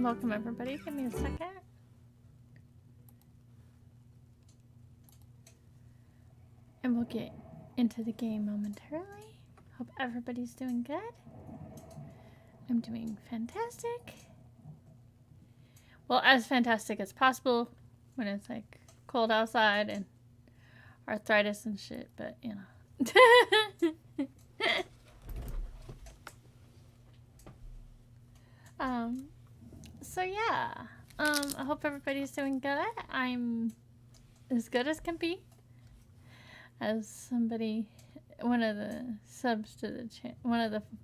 And welcome everybody. Give me a second. And we'll get into the game momentarily. Hope everybody's doing good. I'm doing fantastic. Well, as fantastic as possible when it's like cold outside and arthritis and shit, but you know. So yeah. I hope everybody's doing good. I'm as good as can be. As somebody, one of the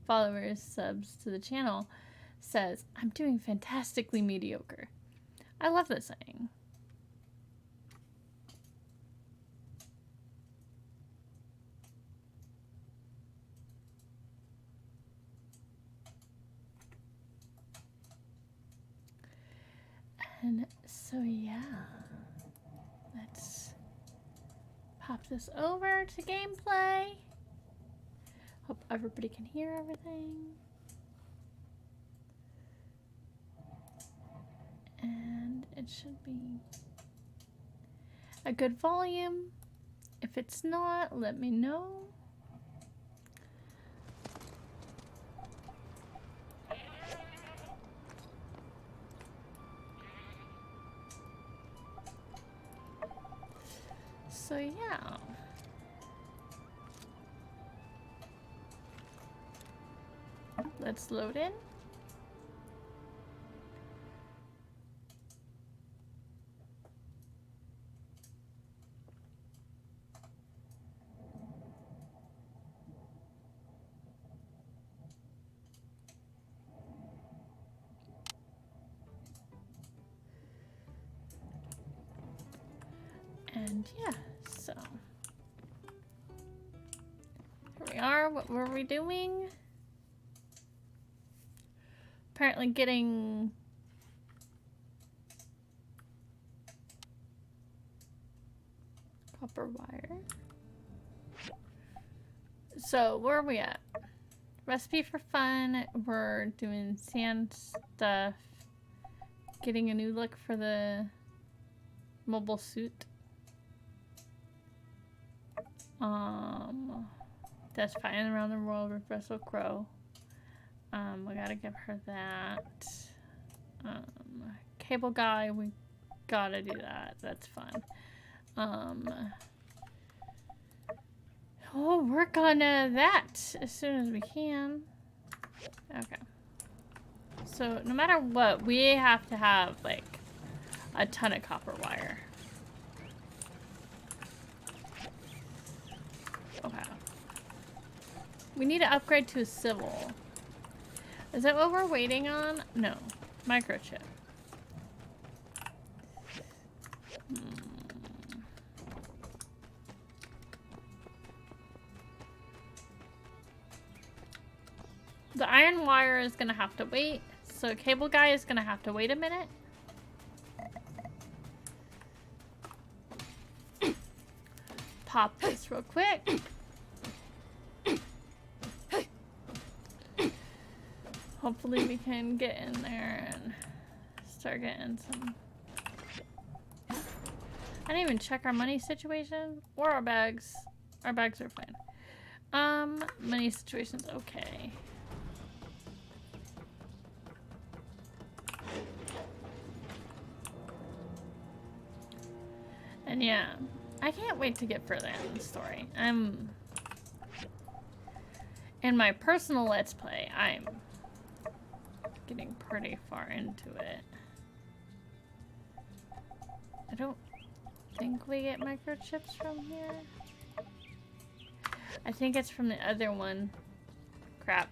followers subs to the channel says, I'm doing fantastically mediocre. I love this saying. And so yeah, let's pop this over to gameplay. Hope everybody can hear everything. And it should be a good volume. If it's not, let me know. So yeah. Let's load in. And yeah, so here we are. What were we doing? Apparently getting copper wire. So where are we at? Recipe for fun. We're doing sand stuff. Getting a new look for the mobile suit. That's flying around the world with Russell Crowe. We gotta give her that. Cable guy, we gotta do that. That's fun. We'll work on that as soon as we can. Okay. So no matter what, we have to have like a ton of copper wire. Okay. We need to upgrade to a civil. Is that what we're waiting on? No. Microchip. The iron wire is gonna have to wait. So cable guy is gonna have to wait a minute. Pop this real quick. Hopefully we can get in there and start getting some. I didn't even check our money situation or our bags. Our bags are fine. Money situation's okay. And yeah, I can't wait to get further in the story. In my personal Let's Play, I'm getting pretty far into it. I don't think we get microchips from here. I think it's from the other one. Crap.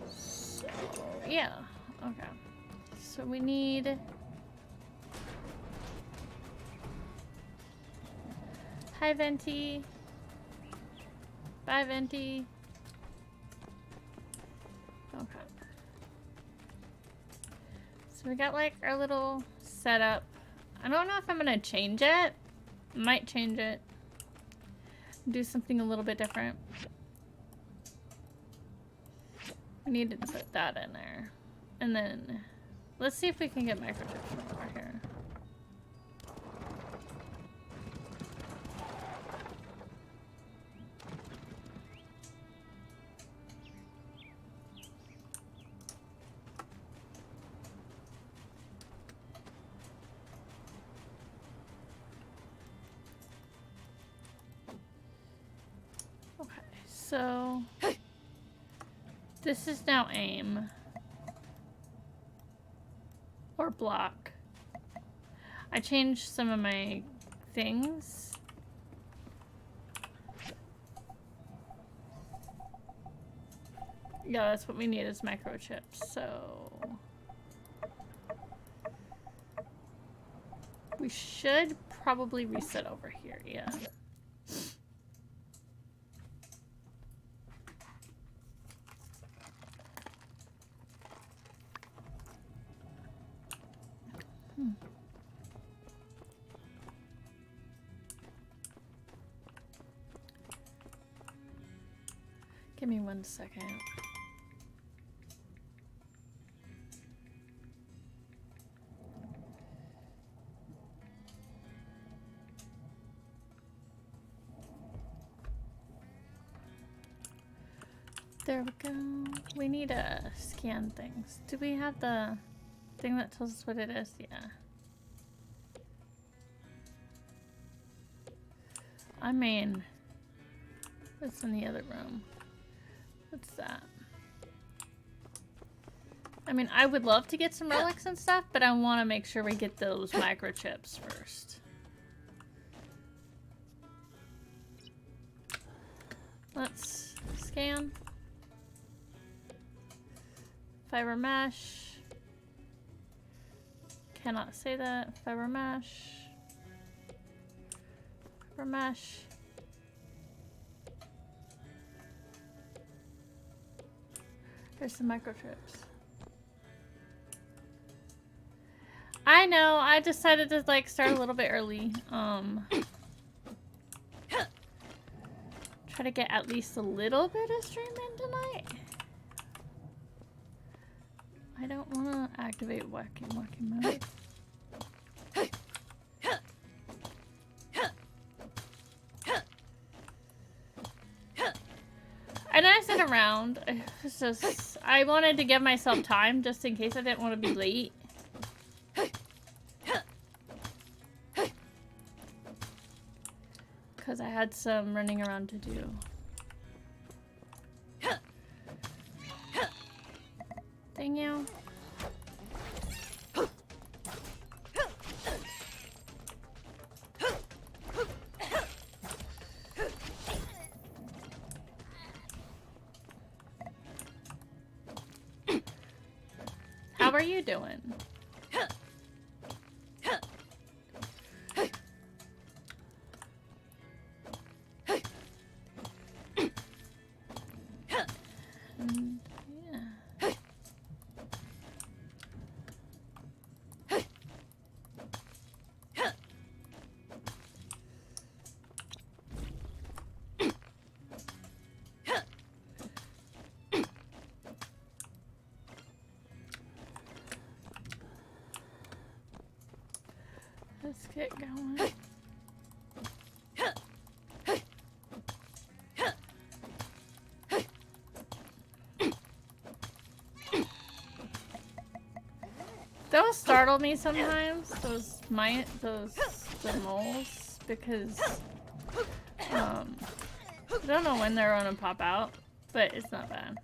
So, yeah. Okay. So we need... Hi, Venti. Bye, Venti. Okay. So we got like our little setup. I don't know if I'm gonna change it. Might change it. do something a little bit different. We needed to put that in there. And then let's see if we can get microchips from over here. So, this is now aim. Or block. I changed some of my things. Yeah, that's what we need is microchips, so... We should probably reset over here, yeah. Give me 1 second. There we go. We need to scan things. Do we have the thing that tells us what it is? Yeah. I mean, what's in the other room? What's that? I mean, I would love to get some relics and stuff, but I want to make sure we get those microchips first. Let's scan. Fiber mesh. Cannot say that. Fiber mesh. Fiber mesh. There's some microchips. I know, I decided to like start a little bit early. Try to get at least a little bit of stream in tonight. I don't want to activate walking mode. And I sit around. It's just, I wanted to give myself time just in case I didn't want to be late. Because I had some running around to do. Thank you. How are you doing? Let's get going. Those startle me sometimes, the moles, because I don't know when they're gonna pop out, but it's not bad.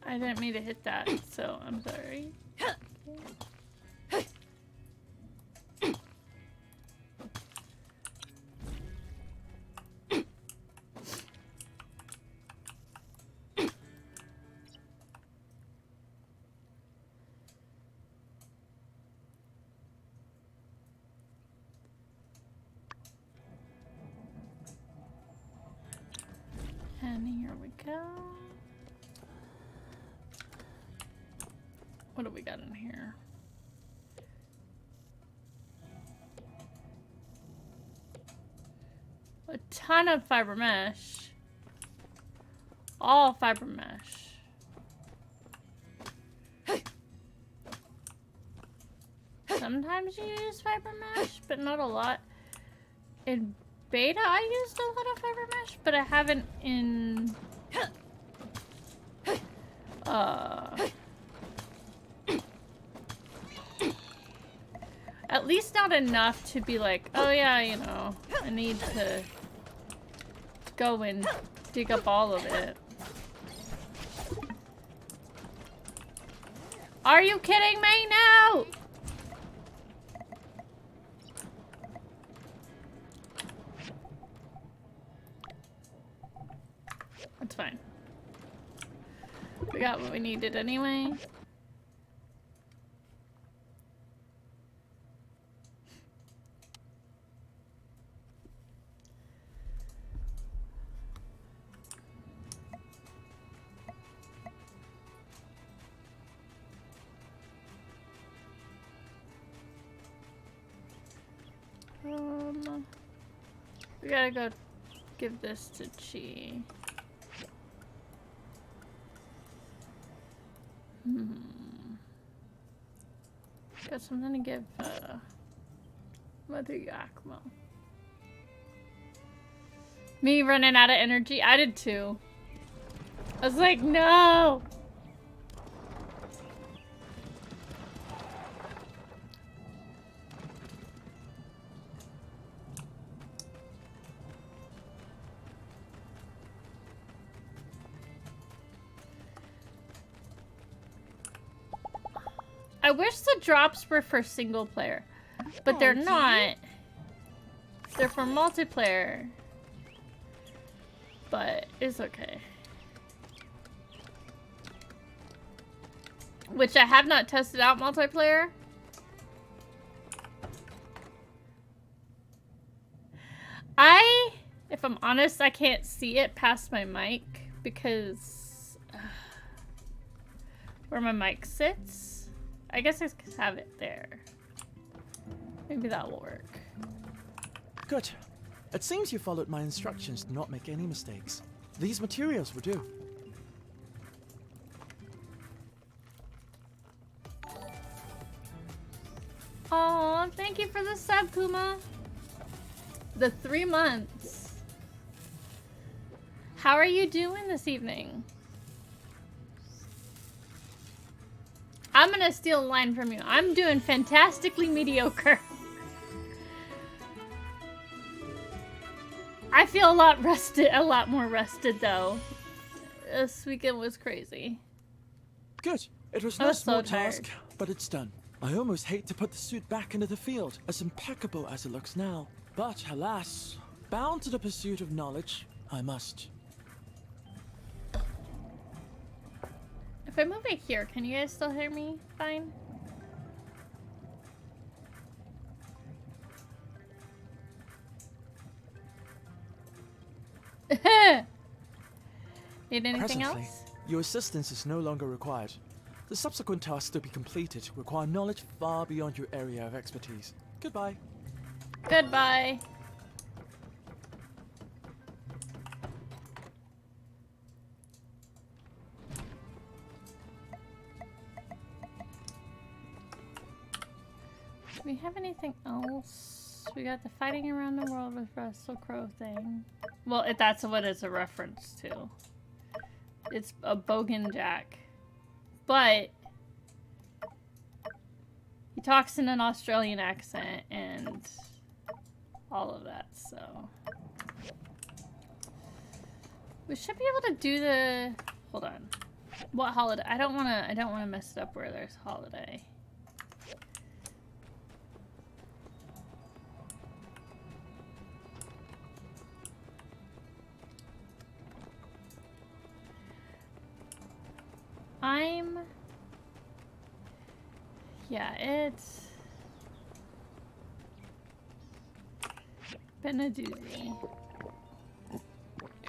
I didn't mean to hit that, so I'm sorry. And here we go. What do we got in here? A ton of fiber mesh. All fiber mesh. Sometimes you use fiber mesh, but not a lot. In beta, I used a lot of fiber mesh, but I haven't in... At least not enough to be like, oh yeah, you know, I need to go and dig up all of it. Are you kidding me? No! That's fine. We got what we needed anyway. We gotta go give this to Chi. Got something to give Mother Yakmo. Me running out of energy? I did too. I was like, no! I wish the drops were for single player, but they're not. They're for multiplayer. But it's okay. Which I have not tested out multiplayer. If I'm honest, I can't see it past my mic because where my mic sits. I guess I could have it there. Maybe that will work. Good. It seems you followed my instructions to not make any mistakes. These materials will do. Oh, thank you for the sub, Kuma. The 3 months. How are you doing this evening? I'm gonna steal a line from you. I'm doing fantastically mediocre. I feel a lot more rested though. This weekend was crazy. Good. It was no small task, but it's done. I almost hate to put the suit back into the field, as impeccable as it looks now. But alas, bound to the pursuit of knowledge, I must. If I move it here, can you guys still hear me fine? Need anything Presently, else? your assistance is no longer required. The subsequent tasks to be completed require knowledge far beyond your area of expertise. Goodbye. Goodbye. Do we have anything else? We got the fighting around the world with Russell Crowe thing. Well, that's what it's a reference to. It's a Bogan Jack. But he talks in an Australian accent and all of that, so we should be able to do the hold on. What holiday? I don't wanna mess it up where there's holiday. Yeah, it's been a doozy.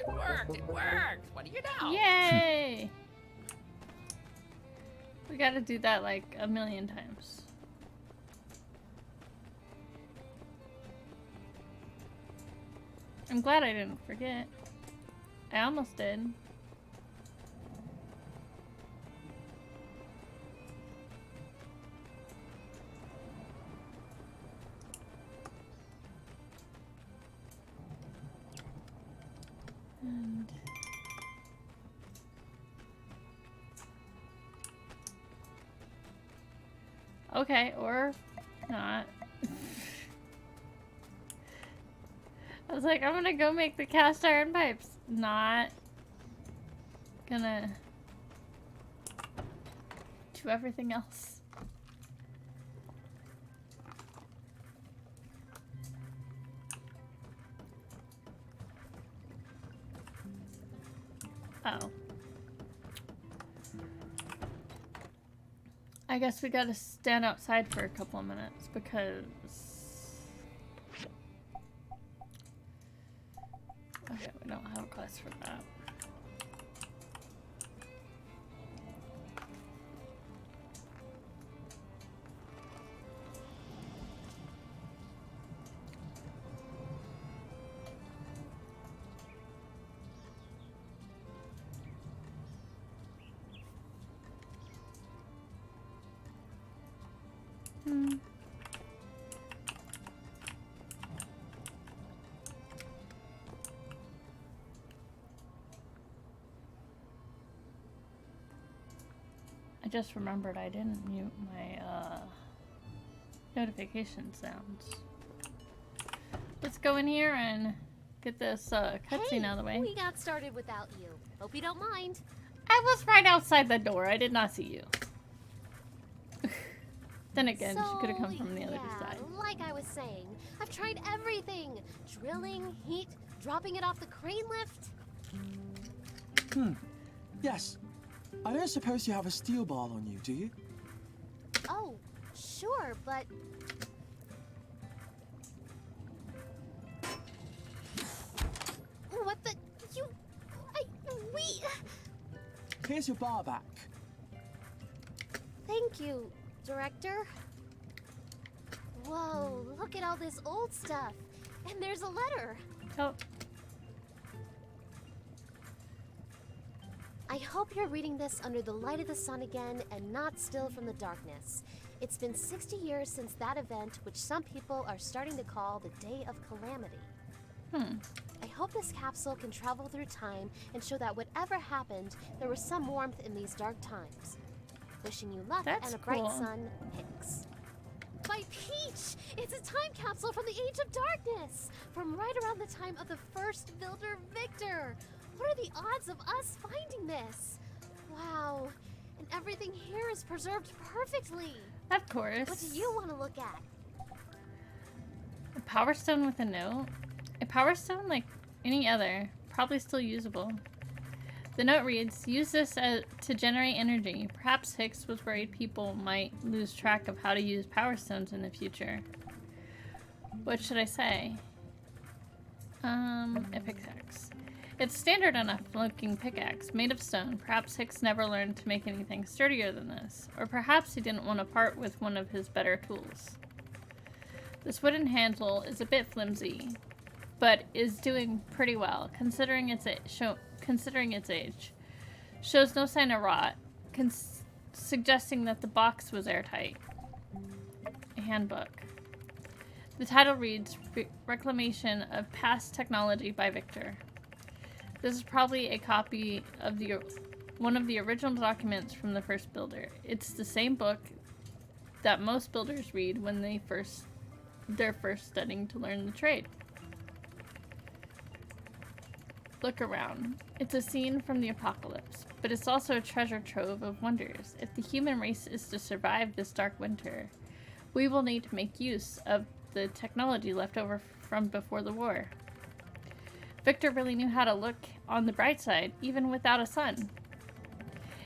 It worked! It worked! What do you know? Yay! We gotta do that like a million times. I'm glad I didn't forget. I almost did. And okay, or not. I was like, I'm gonna go make the cast iron pipes. Not gonna do everything else. Oh. I guess we gotta stand outside for a couple of minutes because... Okay, we don't have a quest for that. I just remembered I didn't mute my notification sounds. Let's go in here and get this cutscene out of the way. We got started without you. Hope you don't mind. I was right outside the door. I did not see you. Then again, she could have come from the other side. Like I was saying, I've tried everything. Drilling, heat, dropping it off the crane lift. Yes. I don't suppose you have a steel ball on you, do you? Oh, sure, but... What the... we... Here's your bar back. Thank you, Director. Whoa, look at all this old stuff. And there's a letter. Oh. I hope you're reading this under the light of the sun again and not still from the darkness. It's been 60 years since that event, which some people are starting to call the Day of Calamity. I hope this capsule can travel through time and show that whatever happened, there was some warmth in these dark times. Wishing you luck That's and a bright cool. sun, Hicks. By Peach! It's a time capsule from the Age of Darkness! From right around the time of the first builder, Victor! What are the odds of us finding this? Wow. And everything here is preserved perfectly. Of course. What do you want to look at? A power stone with a note? A power stone like any other, probably still usable. The note reads, use this to generate energy. Perhaps Hicks was worried people might lose track of how to use power stones in the future. What should I say? A pickaxe. It's standard enough looking pickaxe, made of stone. Perhaps Hicks never learned to make anything sturdier than this. Or perhaps he didn't want to part with one of his better tools. This wooden handle is a bit flimsy, but is doing pretty well, considering its age. Shows no sign of rot, suggesting that the box was airtight. A handbook. The title reads, Reclamation of Past Technology by Victor. This is probably a copy of one of the original documents from the first builder. It's the same book that most builders read when they're first studying to learn the trade. Look around. It's a scene from the apocalypse, but it's also a treasure trove of wonders. If the human race is to survive this dark winter, we will need to make use of the technology left over from before the war. Victor really knew how to look on the bright side, even without a sun.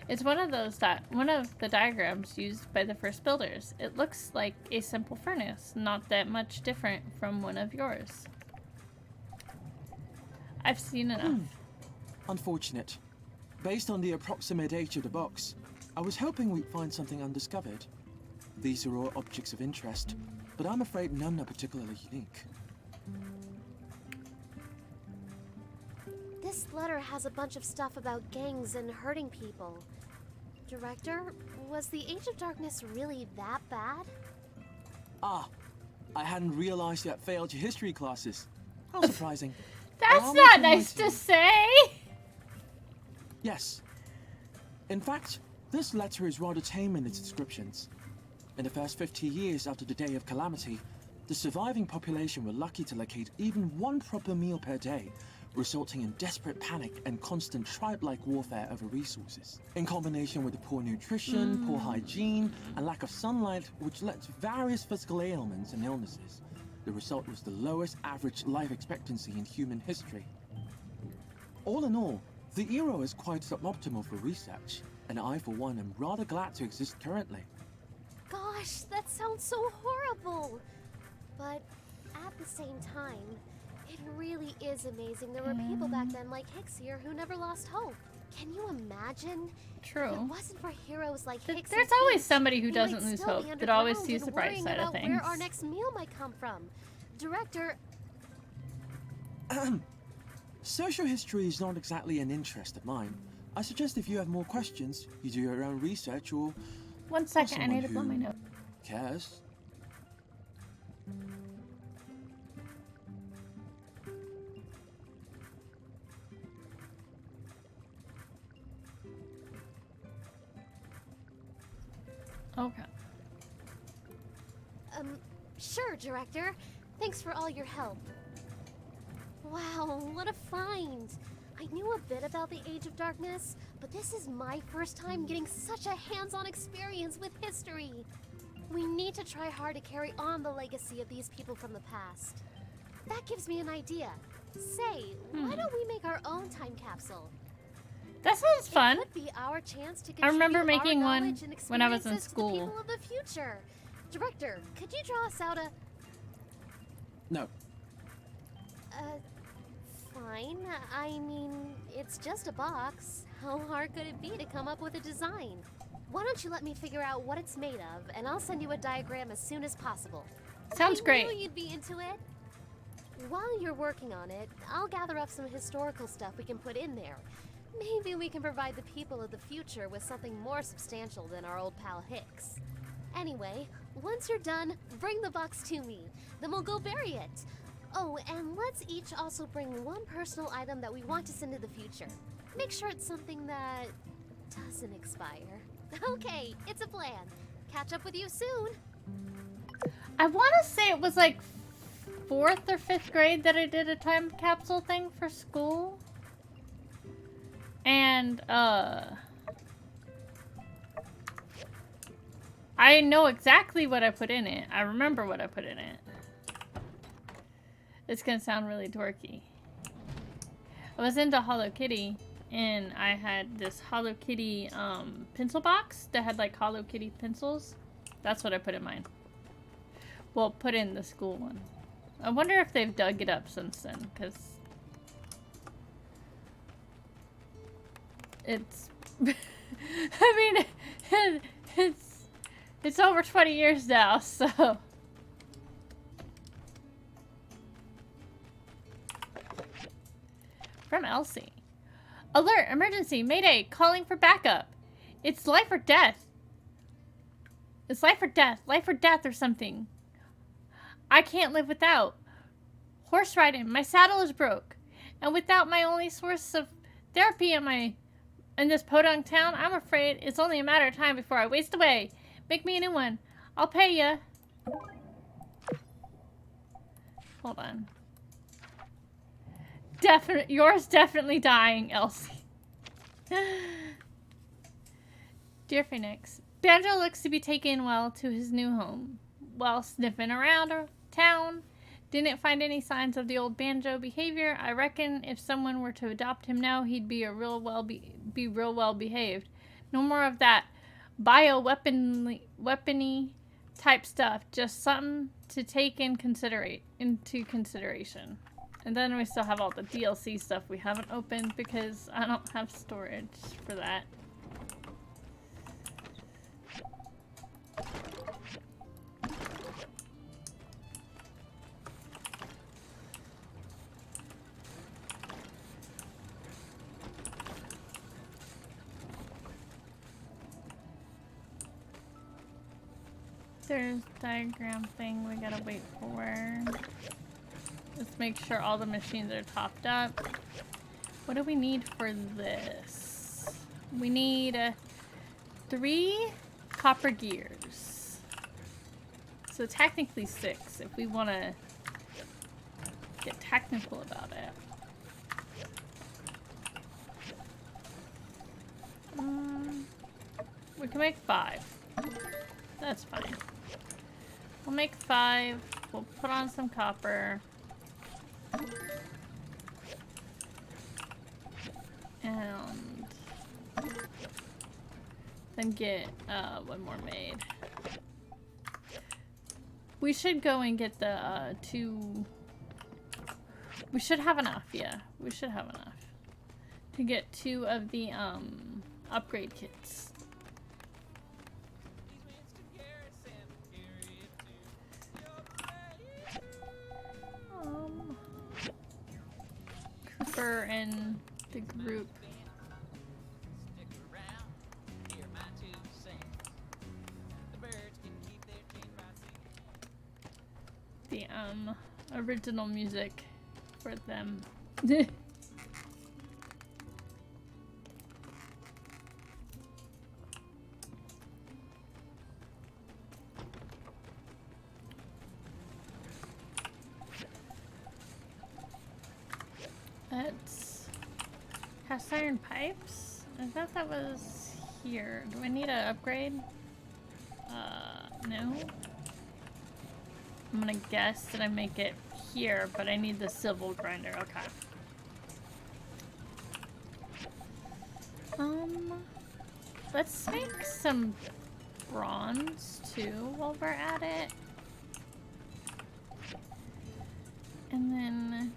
It's one of the diagrams used by the first builders. It looks like a simple furnace, not that much different from one of yours. I've seen enough. Unfortunate. Based on the approximate age of the box, I was hoping we'd find something undiscovered. These are all objects of interest, but I'm afraid none are particularly unique. This letter has a bunch of stuff about gangs and hurting people. Director, was the Age of Darkness really that bad? Ah, I hadn't realized you had failed your history classes. How surprising. That's Allow me not to nice remind to you. say. Yes. In fact, this letter is rather tame in its descriptions. In the first 50 years after the Day of Calamity, the surviving population were lucky to locate even one proper meal per day, resulting in desperate panic and constant tribe-like warfare over resources. In combination with the poor nutrition, poor hygiene, and lack of sunlight, which led to various physical ailments and illnesses, the result was the lowest average life expectancy in human history. All in all, the era is quite suboptimal for research, and I, for one, am rather glad to exist currently. Gosh, that sounds so horrible. But at the same time, it really is amazing there were people back then like Hicks here who never lost hope. Can you imagine? True. If it wasn't for heroes like Hicks, There's and always Peach, somebody who we doesn't might lose still hope, be that always underground sees and the bright worrying side of about things. where our next meal might come from. Director, Social history is not exactly an interest of mine. I suggest if you have more questions, you do your own research or 1 second, I need to blow my nose. cares. Okay. sure, Director. Thanks for all your help. Wow, what a find! I knew a bit about the Age of Darkness, but this is my first time getting such a hands-on experience with history. We need to try hard to carry on the legacy of these people from the past. That gives me an idea. Say, why don't we make our own time capsule? That sounds fun. It could be our chance to I remember contribute making our one knowledge and when I was in experiences to the school. people of the future. Director, could you draw us out a... No. Fine. I mean, it's just a box. How hard could it be to come up with a design? Why don't you let me figure out what it's made of, and I'll send you a diagram as soon as possible. Sounds great. I knew you'd be into it. While you're working on it, I'll gather up some historical stuff we can put in there. Maybe we can provide the people of the future with something more substantial than our old pal Hicks. Anyway, once you're done, bring the box to me. Then we'll go bury it. Oh, and let's each also bring one personal item that we want to send to the future. Make sure it's something that doesn't expire. Okay, it's a plan. Catch up with you soon. I want to say it was like 4th or 5th grade that I did a time capsule thing for school. And, I know exactly what I put in it. I remember what I put in it. It's gonna sound really dorky. I was into Hello Kitty, and I had this Hello Kitty, pencil box that had, like, Hello Kitty pencils. That's what I put in mine. Well, put in the school one. I wonder if they've dug it up since then, because it's... I mean, it's over 20 years now, so... From Elsie. Alert! Emergency! Mayday! Calling for backup! It's life or death! It's life or death! Life or death or something! I can't live without. Horse riding. My saddle is broke. And without my only source of therapy in this podunk town, I'm afraid it's only a matter of time before I waste away. Make me a new one. I'll pay ya. Hold on. Yours definitely dying, Elsie. Dear Phoenix, Banjo looks to be taken well to his new home. While sniffing around town, didn't find any signs of the old Banjo behavior. I reckon if someone were to adopt him now, he'd be real well behaved. No more of that weapony type stuff. Just something to take into consideration. And then we still have all the DLC stuff we haven't opened because I don't have storage for that. There's diagram thing we gotta wait for. Let's make sure all the machines are topped up. What do we need for this? We need 3 copper gears. So technically 6 if we want to get technical about it. We can make 5. That's fine. We'll make 5. We'll put on some copper. And then get 1 more made. We should go and get the 2. We should have enough, yeah. We should have enough to get 2 of the upgrade kits. Cooper and the group. The original music for them. That's cast iron pipes? I thought that was here. Do I need an upgrade? No. I'm gonna guess that I make it here, but I need the civil grinder. Okay. Let's make some bronze too while we're at it. And then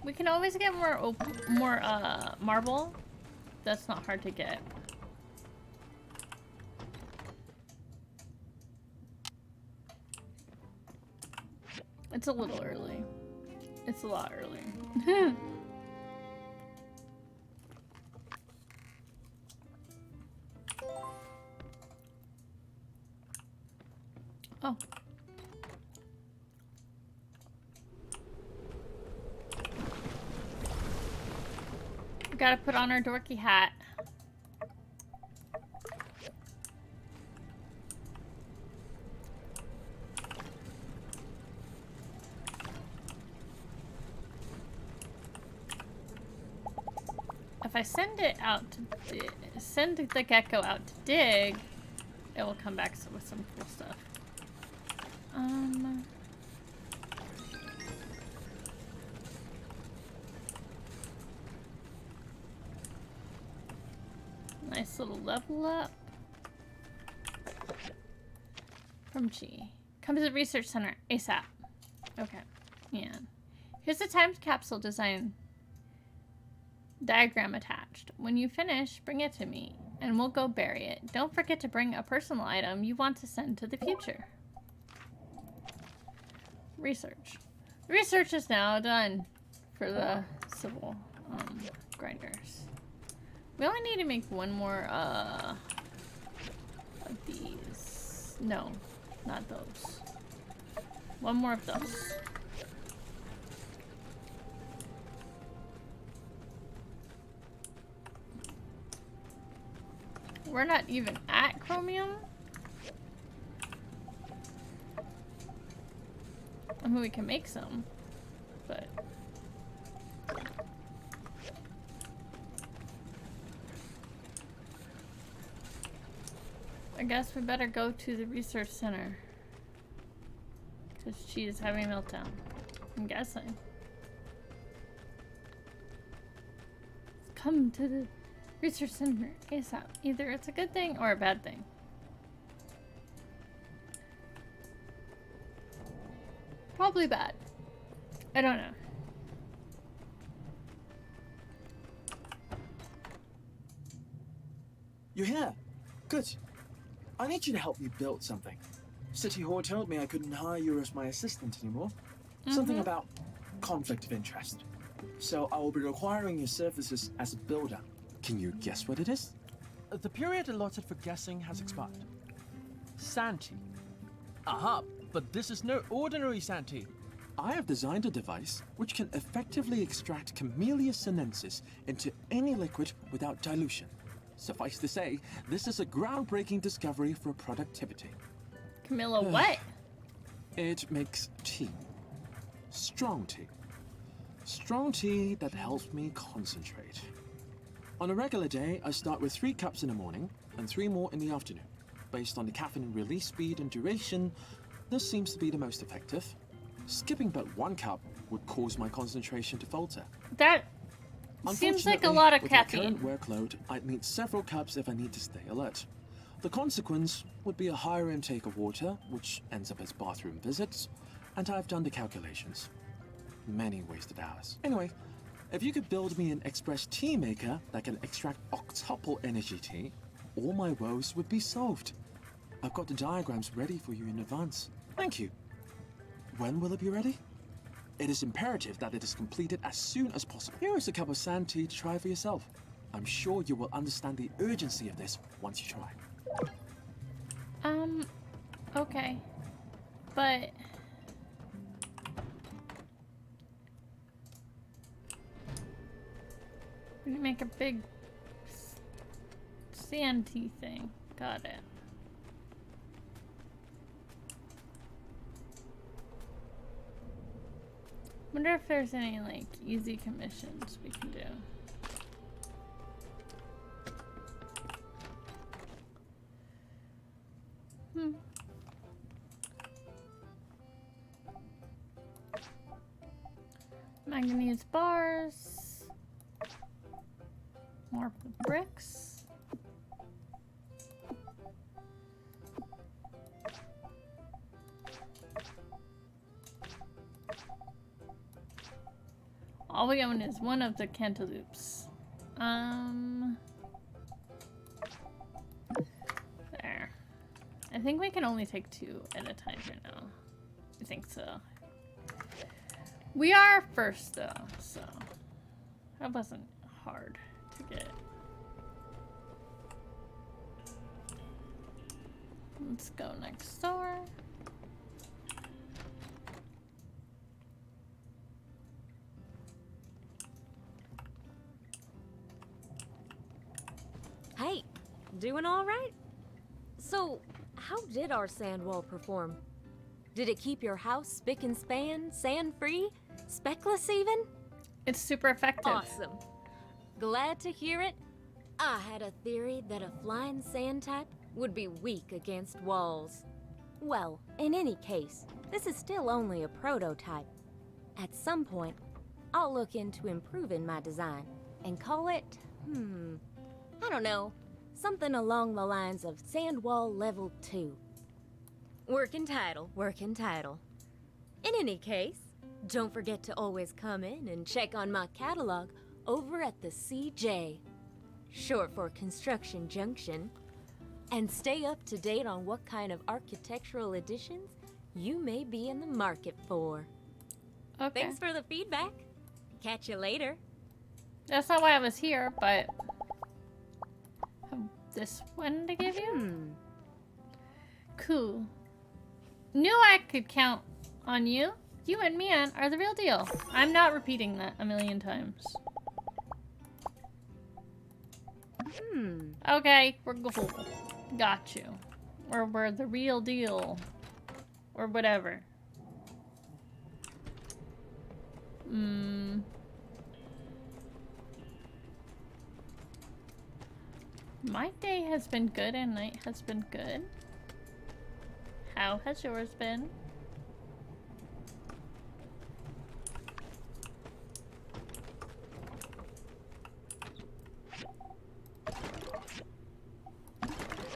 we can always get more marble. That's not hard to get. It's a little early. It's a lot early. Oh. We gotta put on our dorky hat. If I send it out to send the gecko out to dig, it will come back with some cool stuff. Nice little level up. From G. Come to the research center ASAP. Okay. Yeah. Here's the time capsule design diagram attached. When you finish, bring it to me and we'll go bury it. Don't forget to bring a personal item you want to send to the future. Research. Research is now done for the civil grinders. We only need to make 1 more of these. No, not those. 1 more of those. We're not even at chromium. I mean, we can make some, but I guess we better go to the research center because she is having a meltdown. I'm guessing. Come to the research center ASAP. Either it's a good thing or a bad thing. Probably bad. I don't know. You're here. Good. I need you to help me build something. City Hall told me I couldn't hire you as my assistant anymore. Something about conflict of interest. So I will be requiring your services as a builder. Can you guess what it is? The period allotted for guessing has expired. Santee. Aha, but this is no ordinary Santee. I have designed a device which can effectively extract Camellia sinensis into any liquid without dilution. Suffice to say, this is a groundbreaking discovery for productivity. Camilla, what? It makes tea. Strong tea. Strong tea that helps me concentrate. On a regular day, I start with 3 cups in the morning and 3 more in the afternoon. Based on the caffeine release speed and duration, this seems to be the most effective. Skipping but 1 cup would cause my concentration to falter. That seems like a lot of caffeine. With my current workload, I'd need several cups if I need to stay alert. The consequence would be a higher intake of water, which ends up as bathroom visits, and I've done the calculations. Many wasted hours. Anyway, if you could build me an express tea maker that can extract octuple energy tea, all my woes would be solved. I've got the diagrams ready for you in advance. Thank you. When will it be ready? It is imperative that it is completed as soon as possible. Here is a cup of sand tea to try for yourself. I'm sure you will understand the urgency of this once you try. Okay. But... we need to make a big sand tea thing. Got it. Wonder if there's any, like, easy commissions we can do. Manganese bars. More bricks. All we own is one of the cantaloupes. There. I think we can only take 2 at a time for now. I think so. We are first though, so that wasn't hard to get. Let's go next door. Hey, doing all right? So, how did our sand wall perform? Did it keep your house spick and span, sand-free, speckless even? It's super effective. Awesome. Glad to hear it. I had a theory that a flying sand type would be weak against walls. Well, in any case, this is still only a prototype. At some point, I'll look into improving my design and call it, I don't know, something along the lines of Sand Wall Level 2. Working title, working title. In any case, don't forget to always come in and check on my catalog over at the CJ, short for Construction Junction, and stay up to date on what kind of architectural additions you may be in the market for. Okay. Thanks for the feedback. Catch you later. That's not why I was here, but... this one to give you? Cool. Knew I could count on you. You and Mian are the real deal. I'm not repeating that a million times. Okay, we're cool. Got you. Or we're the real deal. Or whatever. My day has been good and night has been good. How has yours been?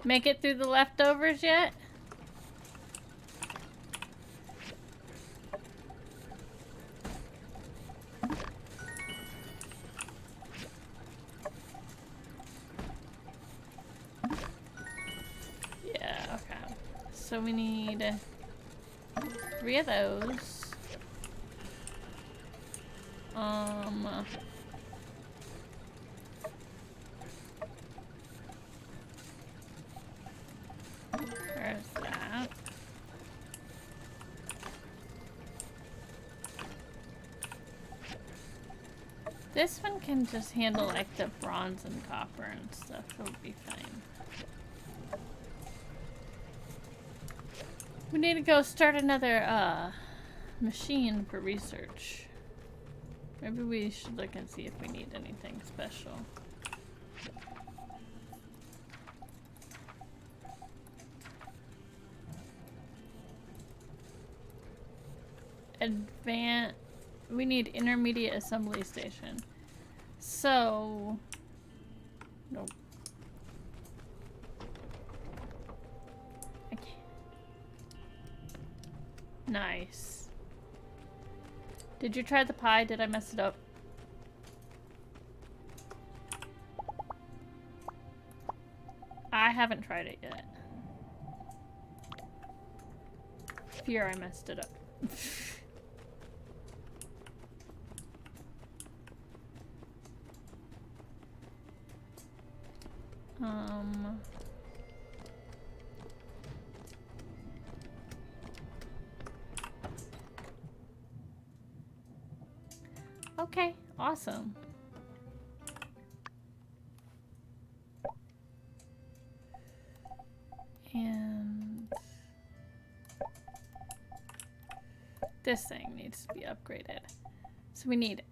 Make it through the leftovers yet? so we need 3 of those. There's that. This one can just handle like the bronze and copper and stuff. It'll be fine. We need to go start another machine for research. Maybe we should look and see if we need anything special. We need intermediate assembly station. So, nope. Okay. Nice. Did you try the pie? Did I mess it up? I haven't tried it yet. Fear I messed it up. Okay, awesome. And this thing needs to be upgraded. So we need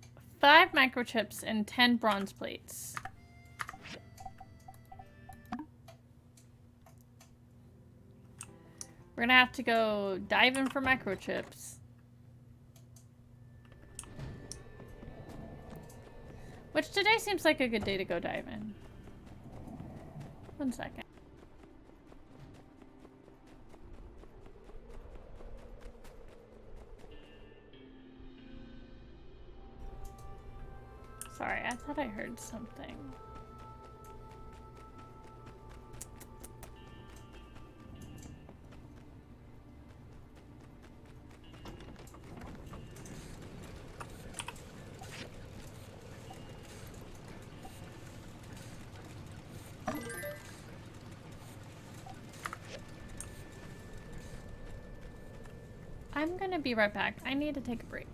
5 microchips and 10 bronze plates. We're gonna have to go dive in for microchips. Which today seems like a good day to go dive in. 1 second. Sorry, I thought I heard something. I'm gonna be right back. I need to take a break.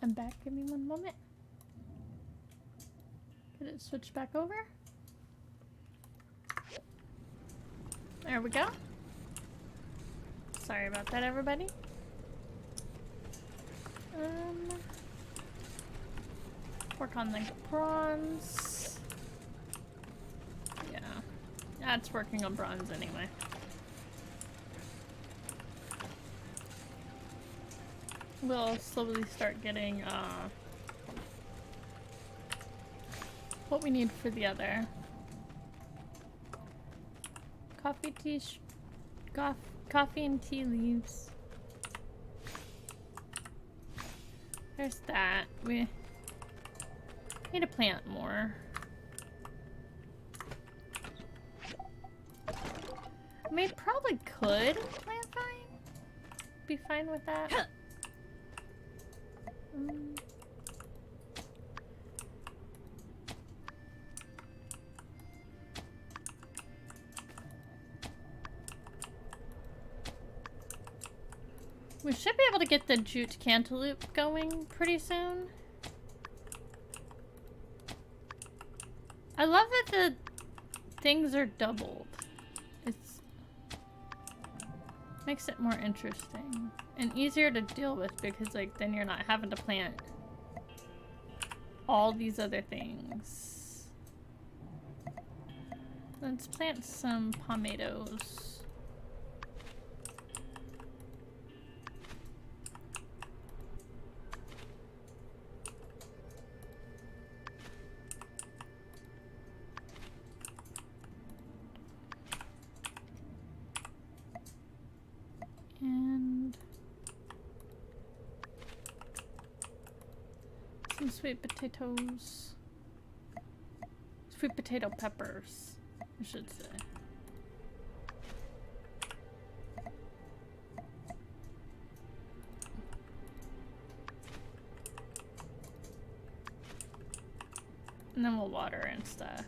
I'm back. Give me one moment. Get it switched back over. There we go. Sorry about that, everybody. Work on the bronze. Yeah. That's working on bronze anyway. We'll slowly start getting what we need for the other. Coffee and tea leaves. There's that. We need to plant more. I mean, probably could plant vine. Be fine with that. We should be able to get the jute cantaloupe going pretty soon. I love that the things are doubled. It's makes it more interesting and easier to deal with because like then you're not having to plant all these other things. Let's plant some pomatoes. And some sweet potatoes. Sweet potato peppers, I should say. And then we'll water and stuff.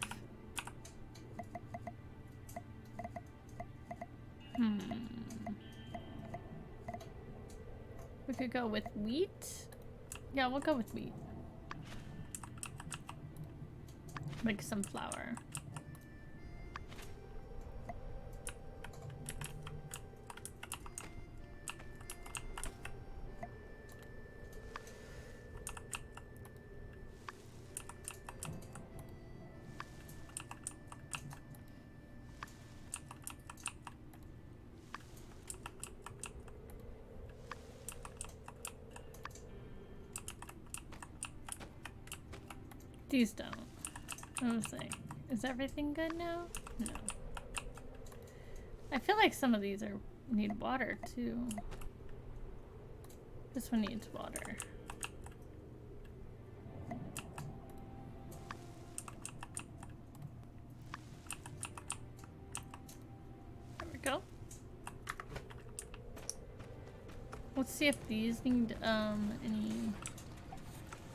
We could go with wheat. Yeah, we'll go with wheat. Make some flour. These don't. I was like, is everything good now? No. I feel like some of these need water too. This one needs water. There we go. Let's see if these need any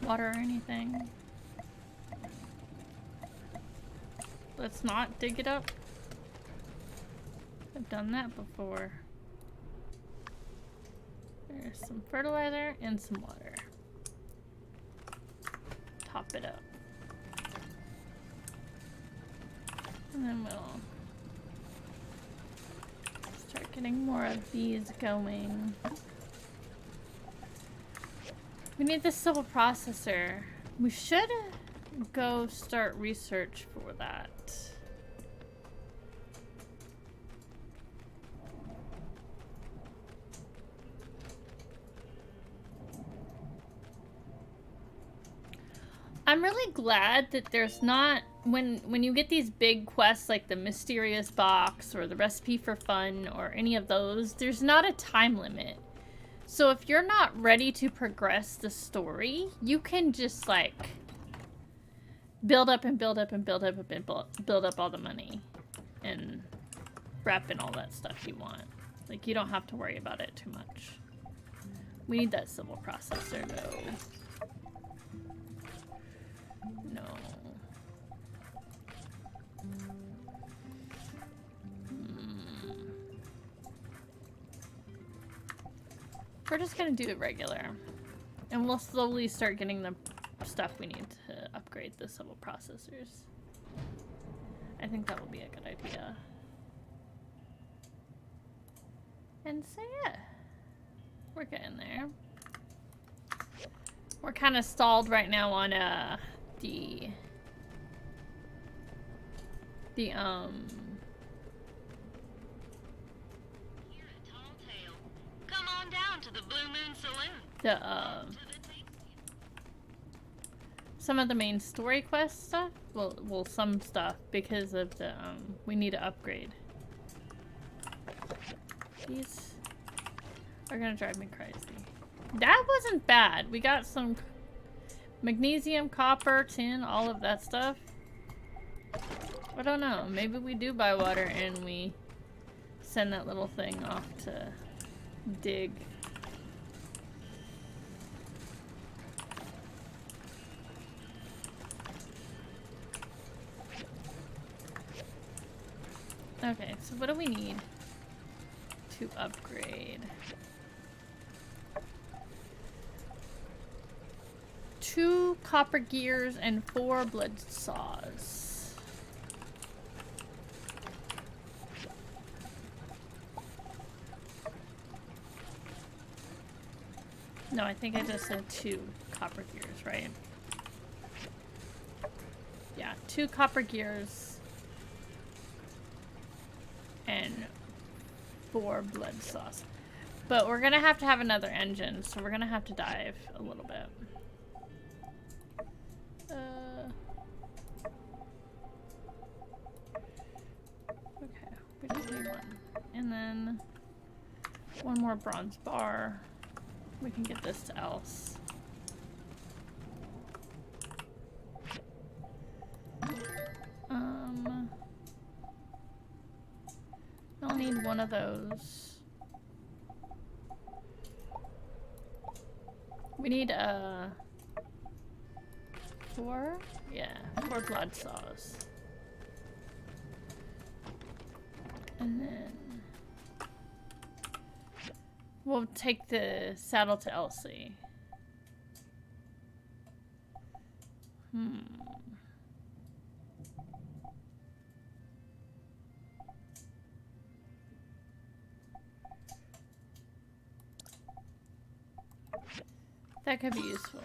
water or anything. Let's not dig it up. I've done that before. There's some fertilizer and some water. Top it up. And then we'll start getting more of these going. We need the civil processor. We should go start research for that. I'm really glad that there's not, when you get these big quests like the mysterious box or the recipe for fun or any of those, there's not a time limit. So if you're not ready to progress the story, you can just like build up and build up and build up and build up all the money and wrap in all that stuff you want. Like you don't have to worry about it too much. We need that civil processor though. No. We're just gonna do it regular. And we'll slowly start getting the stuff we need to upgrade the civil processors. I think that will be a good idea. And so yeah, we're getting there. We're kind of stalled right now on the Come on down to the Blue Moon Saloon. Some of the main story quest stuff. Well, some stuff because of the we need to upgrade. These are gonna drive me crazy. That wasn't bad. We got some magnesium, copper, tin, all of that stuff. I don't know. Maybe we do buy water and we send that little thing off to dig. Okay, so what do we need to upgrade? 2 copper gears and 4 blood saws. No, I think I just said 2 copper gears, right? Yeah, 2 copper gears and 4 blood saws. But we're gonna have to have another engine, so we're gonna have to dive a little bit. Okay, we just need 1. And then 1 more bronze bar. We can get this to else. I'll need 1 of those. We need 4? Yeah, 4 blood saws. And then we'll take the saddle to Elsie. That could be useful.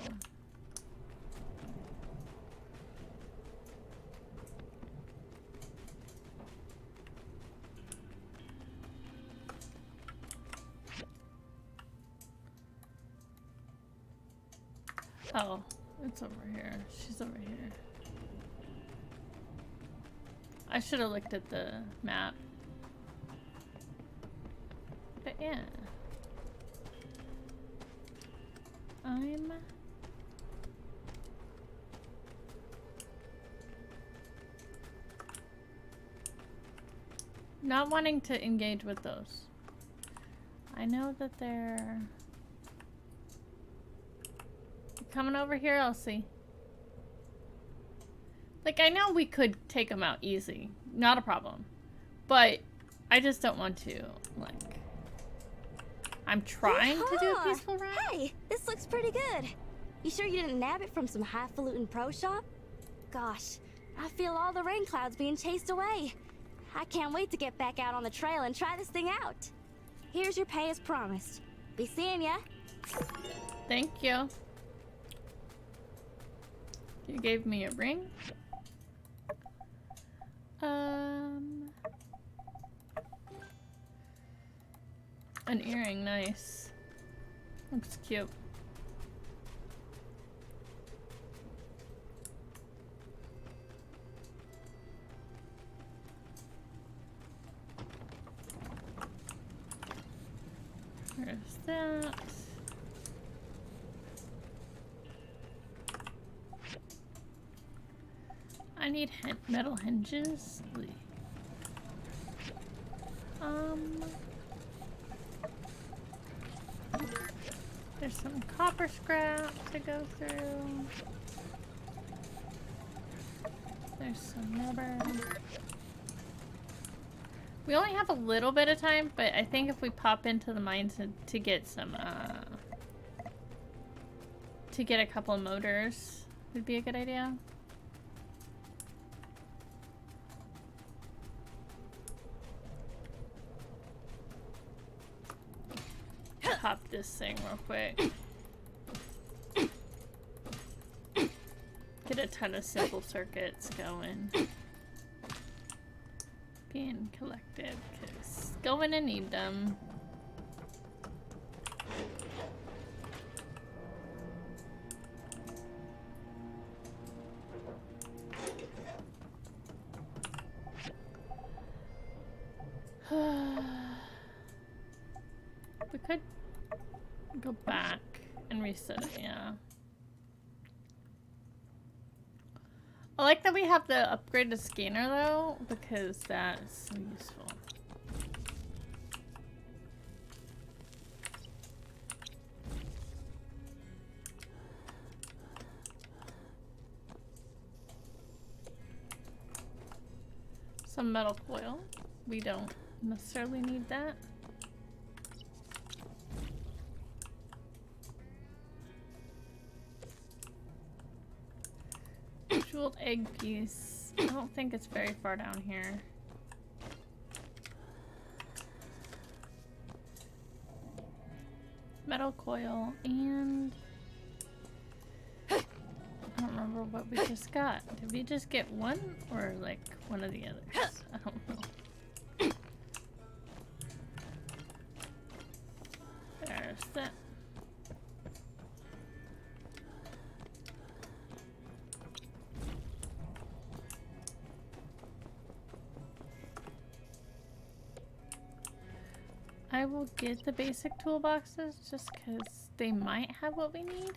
Oh, it's over here. She's over here. I should have looked at the map. But yeah. I'm not wanting to engage with those. I know that they're coming over here, Elsie. Like, I know we could take them out easy. Not a problem. But I just don't want to, like... I'm trying to do a peaceful ride. Hey, this looks pretty good. You sure you didn't nab it from some highfalutin pro shop? Gosh, I feel all the rain clouds being chased away. I can't wait to get back out on the trail and try this thing out. Here's your pay as promised. Be seeing ya. Thank you. You gave me a ring. An earring, nice. Looks cute. There's that. I need metal hinges. There's some copper scrap to go through. There's some rubber. We only have a little bit of time, but I think if we pop into the mines to get some to get a couple motors would be a good idea. Pop this thing real quick. Get a ton of simple circuits going. Being collected, because going to need them. We could go back and reset it, yeah. I like that we have the upgraded scanner though, because that's so useful. Some metal coil. We don't necessarily need that. Jeweled egg piece. I don't think it's very far down here. Metal coil and I don't remember what we just got. Did we just get one or like one of the others? I don't know. There's that. I will get the basic toolboxes just because they might have what we need.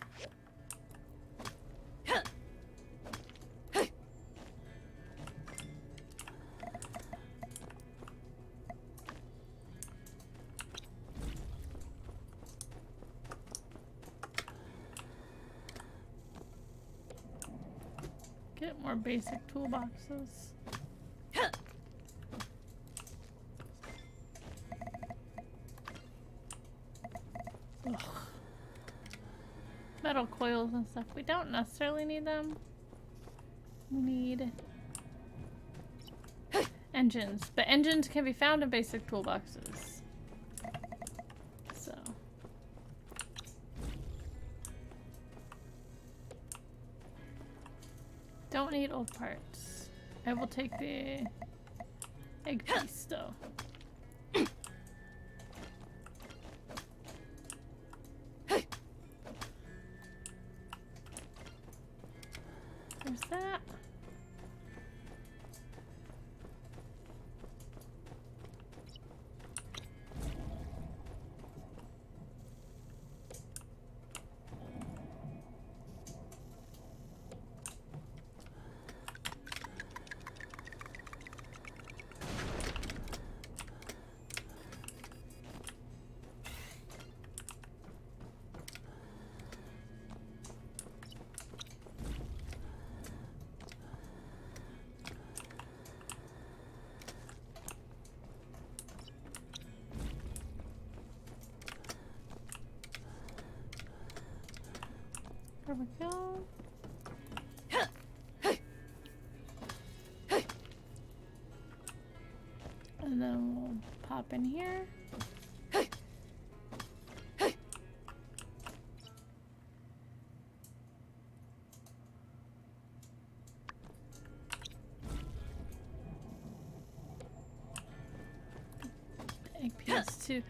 Get more basic toolboxes. Ugh. Metal coils and stuff. We don't necessarily need them. We need engines, but engines can be found in basic toolboxes. So don't need old parts. I will take the egg piece though. There's that. There we go. And then we'll pop in here. Egg piece too.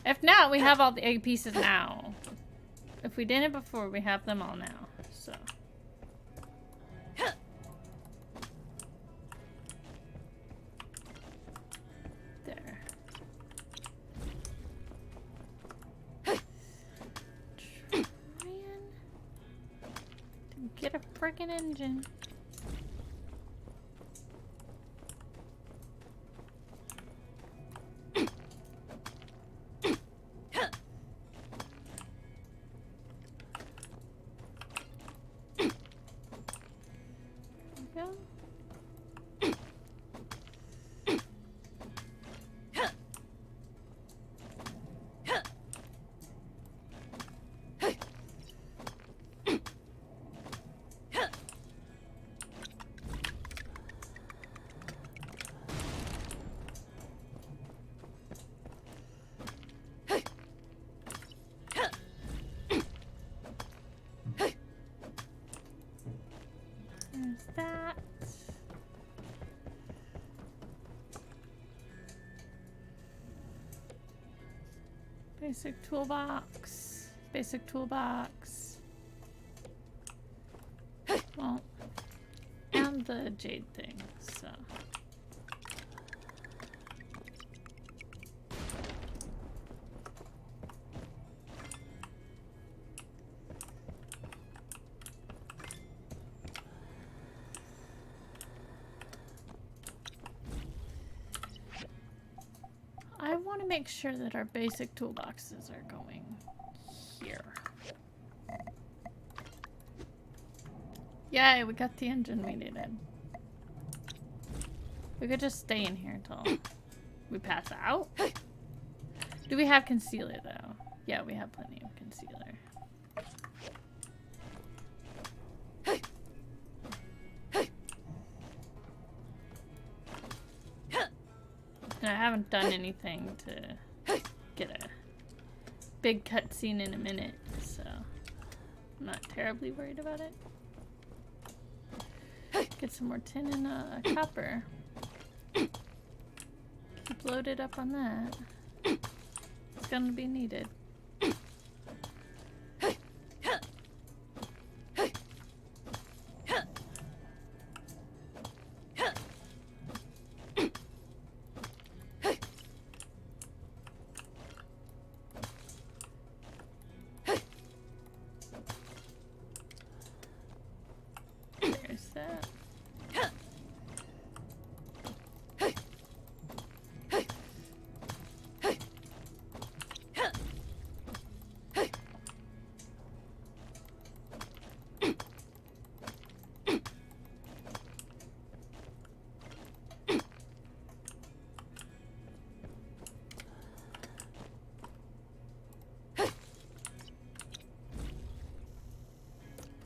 If not, we have all the egg pieces now. If we didn't before, we have them all now, so. There. Trying to get a frickin' engine. Basic toolbox. Basic toolbox. Well, and the jade thing, so. I want to make sure that our basic toolboxes are going here. Yay, we got the engine we needed. We could just stay in here until we pass out. Do we have concealer though? Yeah, we have plenty of concealer. And I haven't done anything to get a big cutscene in a minute, so I'm not terribly worried about it. Get some more tin and copper. Keep loaded up on that. It's gonna be needed. There's that.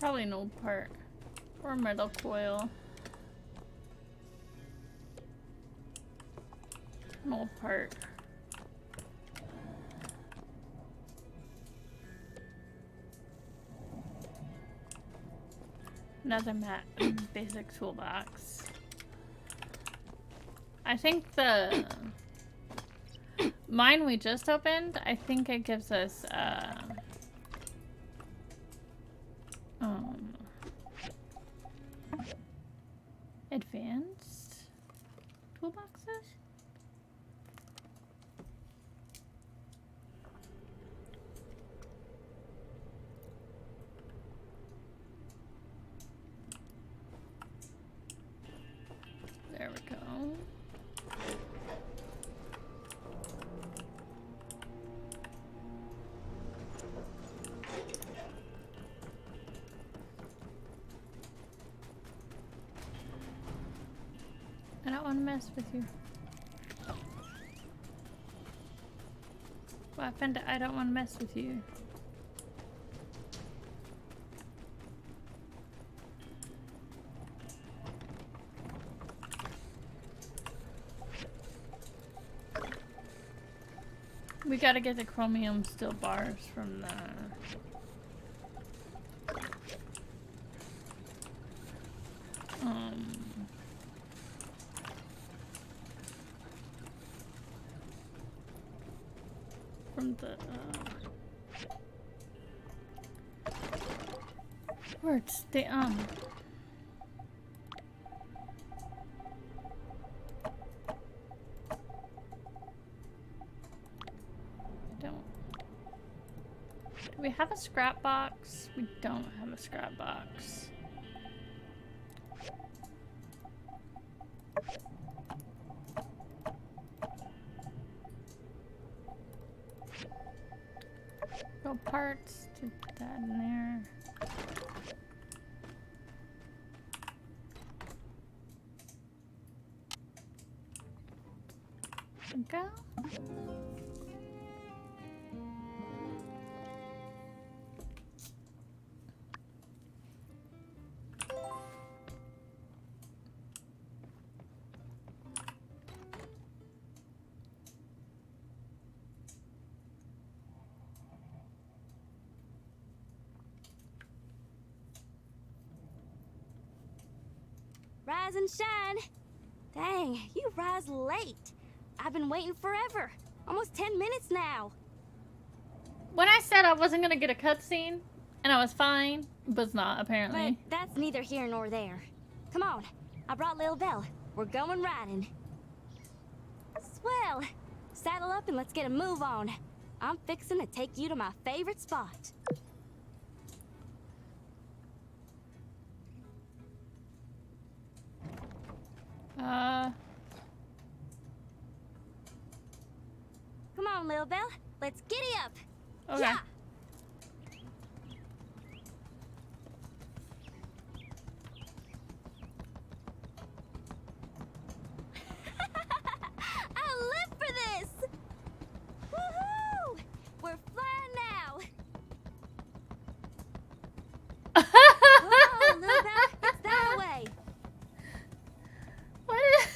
Probably an old part. Or metal coil. An old part. Another basic toolbox. I think the mine we just opened, I think it gives us advanced toolboxes? There we go. I don't want to mess with you. Well, I don't want to mess with you. We gotta get the chromium steel bars from the... from the, words, the, do we have a scrap box? We don't have a scrap box. Go parts, to put that in there. There we go. Rise and shine. Dang, you rise late. I've been waiting forever. Almost 10 minutes now. When I said I wasn't gonna get a cutscene, and I was fine, but not apparently. But that's neither here nor there. Come on, I brought Lil Belle. We're going riding. Swell. Saddle up and let's get a move on. I'm fixing to take you to my favorite spot. Come on, Lil Belle. Let's giddy up. Okay. Yeah. I live for this. Woohoo! We're flying now. Whoa, Lil Belle, it's that way. What is...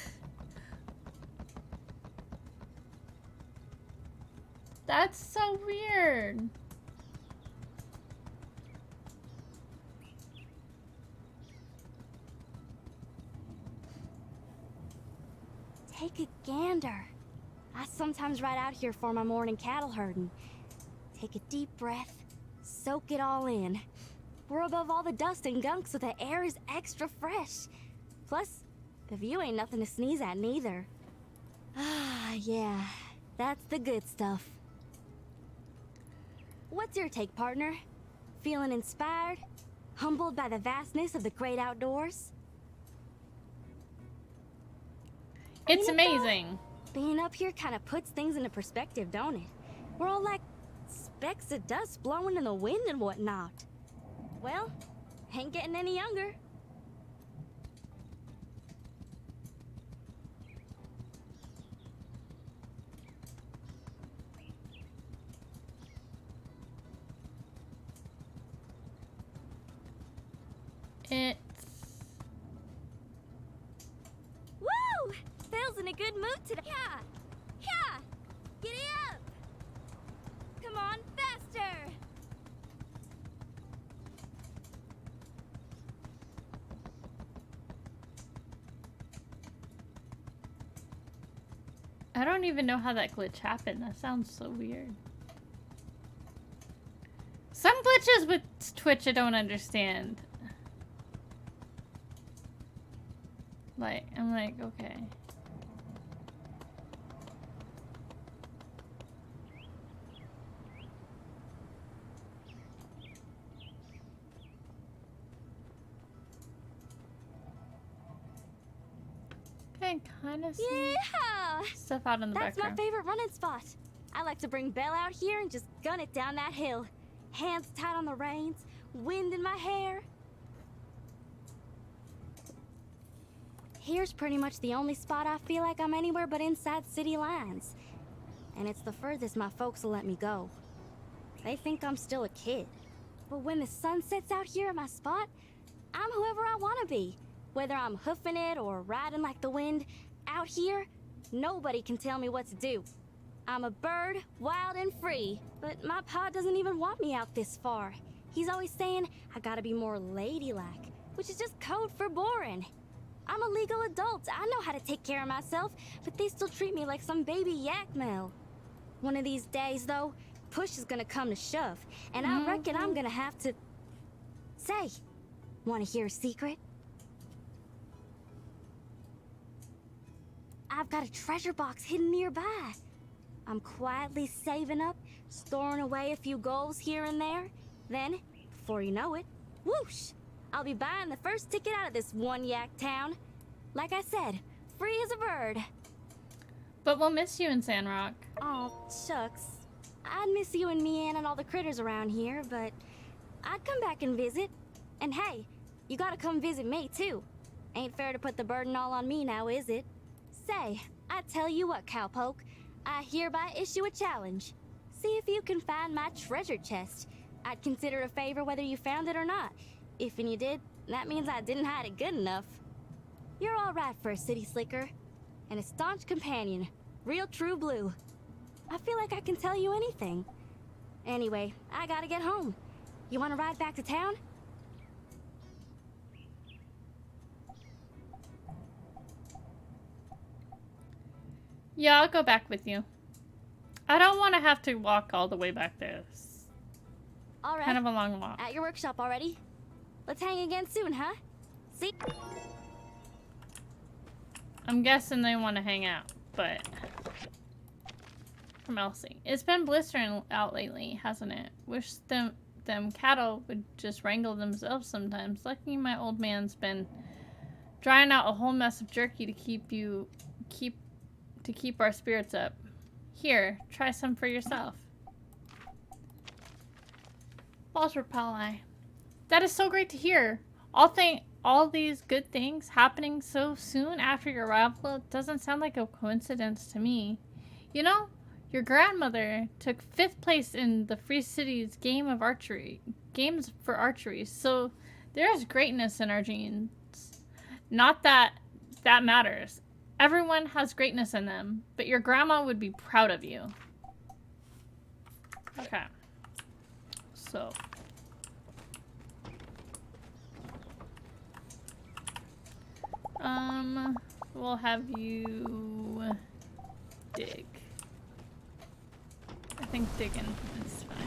That's so weird. Take a gander. I sometimes ride out here for my morning cattle herding. Take a deep breath, soak it all in. We're above all the dust and gunk, so the air is extra fresh. Plus, the view ain't nothing to sneeze at neither. Ah, yeah, that's the good stuff. What's your take, partner? Feeling inspired? Humbled by the vastness of the great outdoors? It's Ain't it though? amazing. Being up here kind of puts things into perspective, don't it? We're all like specks of dust blowing in the wind and whatnot. Well, ain't getting any younger. It's... Woo! Belle's in a good mood today. Yeah! Yeah! Giddy up! Come on, faster! I don't even know how that glitch happened. That sounds so weird. Some glitches with Twitch I don't understand. Like, I'm like, okay. Okay, kind of see Yeah! stuff out in the That's background. my favorite running spot. I like to bring Belle out here and just gun it down that hill. Hands tight on the reins, wind in my hair. Here's pretty much the only spot I feel like I'm anywhere but inside city lines. And it's the furthest my folks will let me go. They think I'm still a kid. But when the sun sets out here at my spot, I'm whoever I want to be. Whether I'm hoofing it or riding like the wind, out here, nobody can tell me what to do. I'm a bird, wild and free, but my pa doesn't even want me out this far. He's always saying I gotta be more ladylike, which is just code for boring. I'm a legal adult, I know how to take care of myself, but they still treat me like some baby yak male. One of these days, though, push is gonna come to shove, and I reckon I'm gonna have to... Say, wanna hear a secret? I've got a treasure box hidden nearby. I'm quietly saving up, storing away a few goals here and there. Then, before you know it, whoosh! I'll be buying the first ticket out of this one yak town. Like I said, free as a bird. But we'll miss you in Sandrock. Oh, shucks. I'd miss you and me and all the critters around here, but I'd come back and visit. And hey, you gotta come visit me too. Ain't fair to put the burden all on me now, is it? Say, I tell you what, cowpoke. I hereby issue a challenge. See if you can find my treasure chest. I'd consider it a favor whether you found it or not. If and you did, that means I didn't hide it good enough. You're all right for a city slicker. And a staunch companion. Real true blue. I feel like I can tell you anything. Anyway, I gotta get home. You wanna ride back to town? Yeah, I'll go back with you. I don't want to have to walk all the way back there. All right. Kind of a long walk. At your workshop already. Let's hang again soon, huh? See? I'm guessing they want to hang out, but from Elsie. It's been blistering out lately, hasn't it? Wish them cattle would just wrangle themselves sometimes. Lucky my old man's been drying out a whole mess of jerky to keep our spirits up. Here, try some for yourself. False reply. That is so great to hear. All these good things happening so soon after your arrival doesn't sound like a coincidence to me. You know, your grandmother took 5th place in the Free City's games for archery, so there is greatness in our genes. Not that that matters. Everyone has greatness in them, but your grandma would be proud of you. Okay. So. We'll have you dig. I think digging is fine.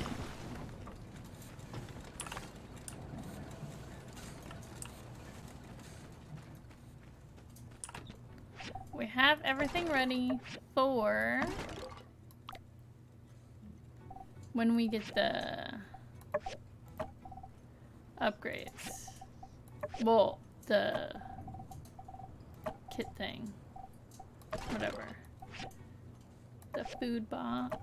We have everything ready for when we get the upgrades. Well, the kit thing. Whatever. The food box.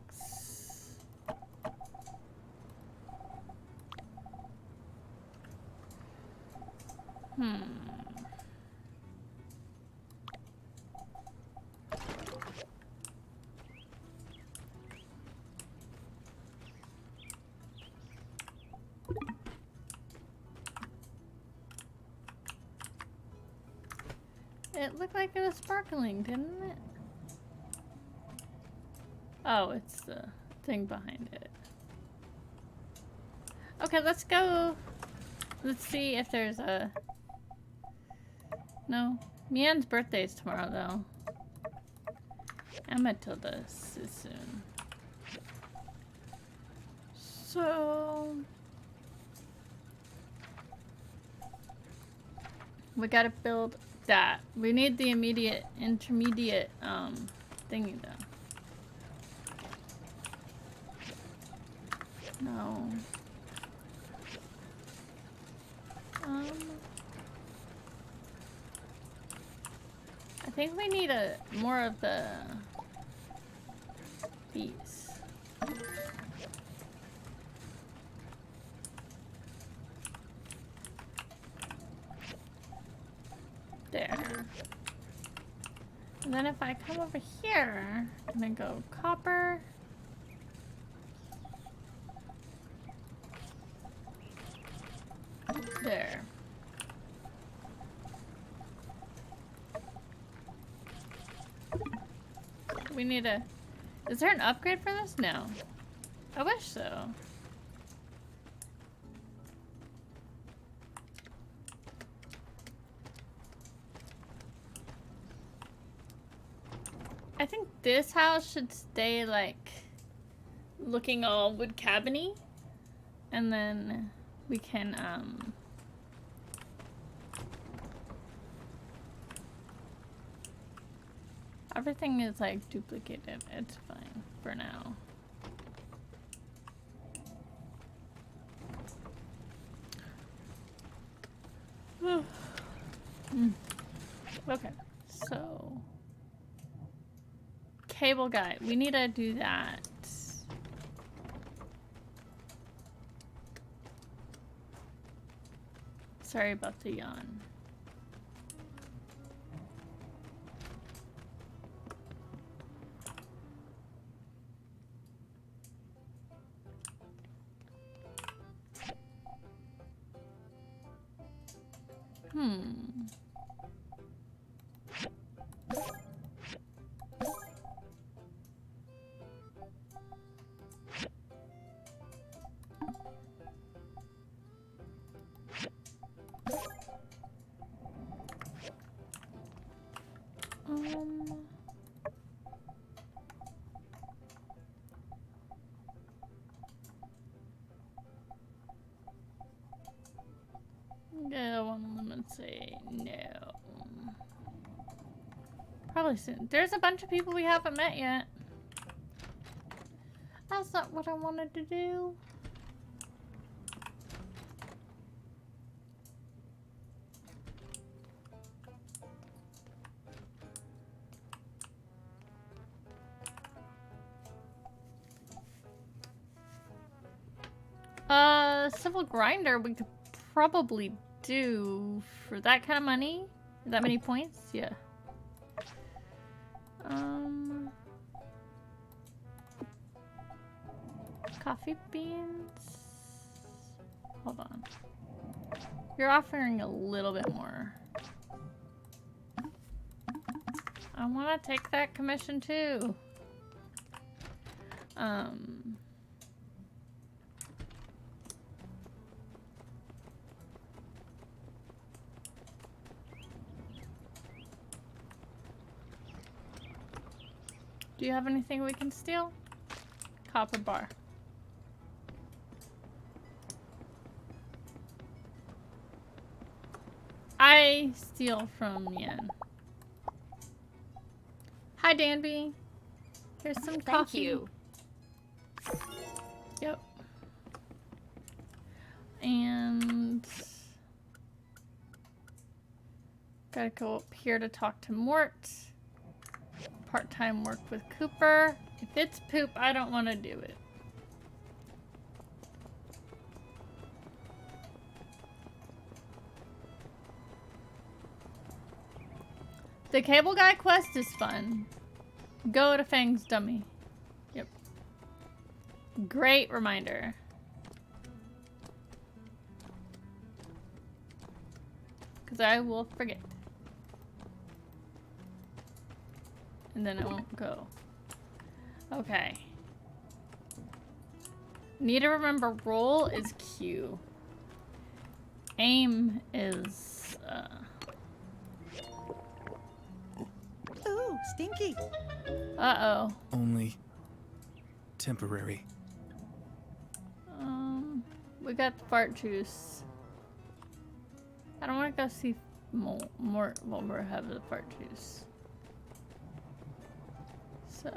It looked like it was sparkling, didn't it? Oh, it's the thing behind it. Okay, let's go. Let's see if there's a... No. Mian's birthday is tomorrow, though. And Matilda's is soon. So... we gotta build that. We need the intermediate, thingy, though. No. I think we need more of the bees. There. And then if I come over here, I'm gonna go copper. There. We need a... Is there an upgrade for this? No. I wish so. I think this house should stay like looking all wood cabiny, and then we can everything is like duplicated. It's fine for now. Okay, so cable guy, we need to do that. Sorry about the yawn. Yeah, one of them would say no. Probably soon. There's a bunch of people we haven't met yet. That's not what I wanted to do. Civil grinder we could probably do for that kind of money. That many points? Yeah. Coffee beans? Hold on. You're offering a little bit more. I want to take that commission too. Do you have anything we can steal? Copper bar. I steal from Yen. Hi, Danby. Here's some coffee. Thank you. Yep. And gotta go up here to talk to Mort. Part-time work with Cooper. If it's poop, I don't want to do it. The cable guy quest is fun. Go to Fang's dummy. Yep. Great reminder. Because I will forget. And then I won't go. Okay. Need to remember roll is Q. Aim is Ooh, stinky. uh-oh. Only temporary. We got the fart juice. I don't want to go see more while we have the fart juice. So.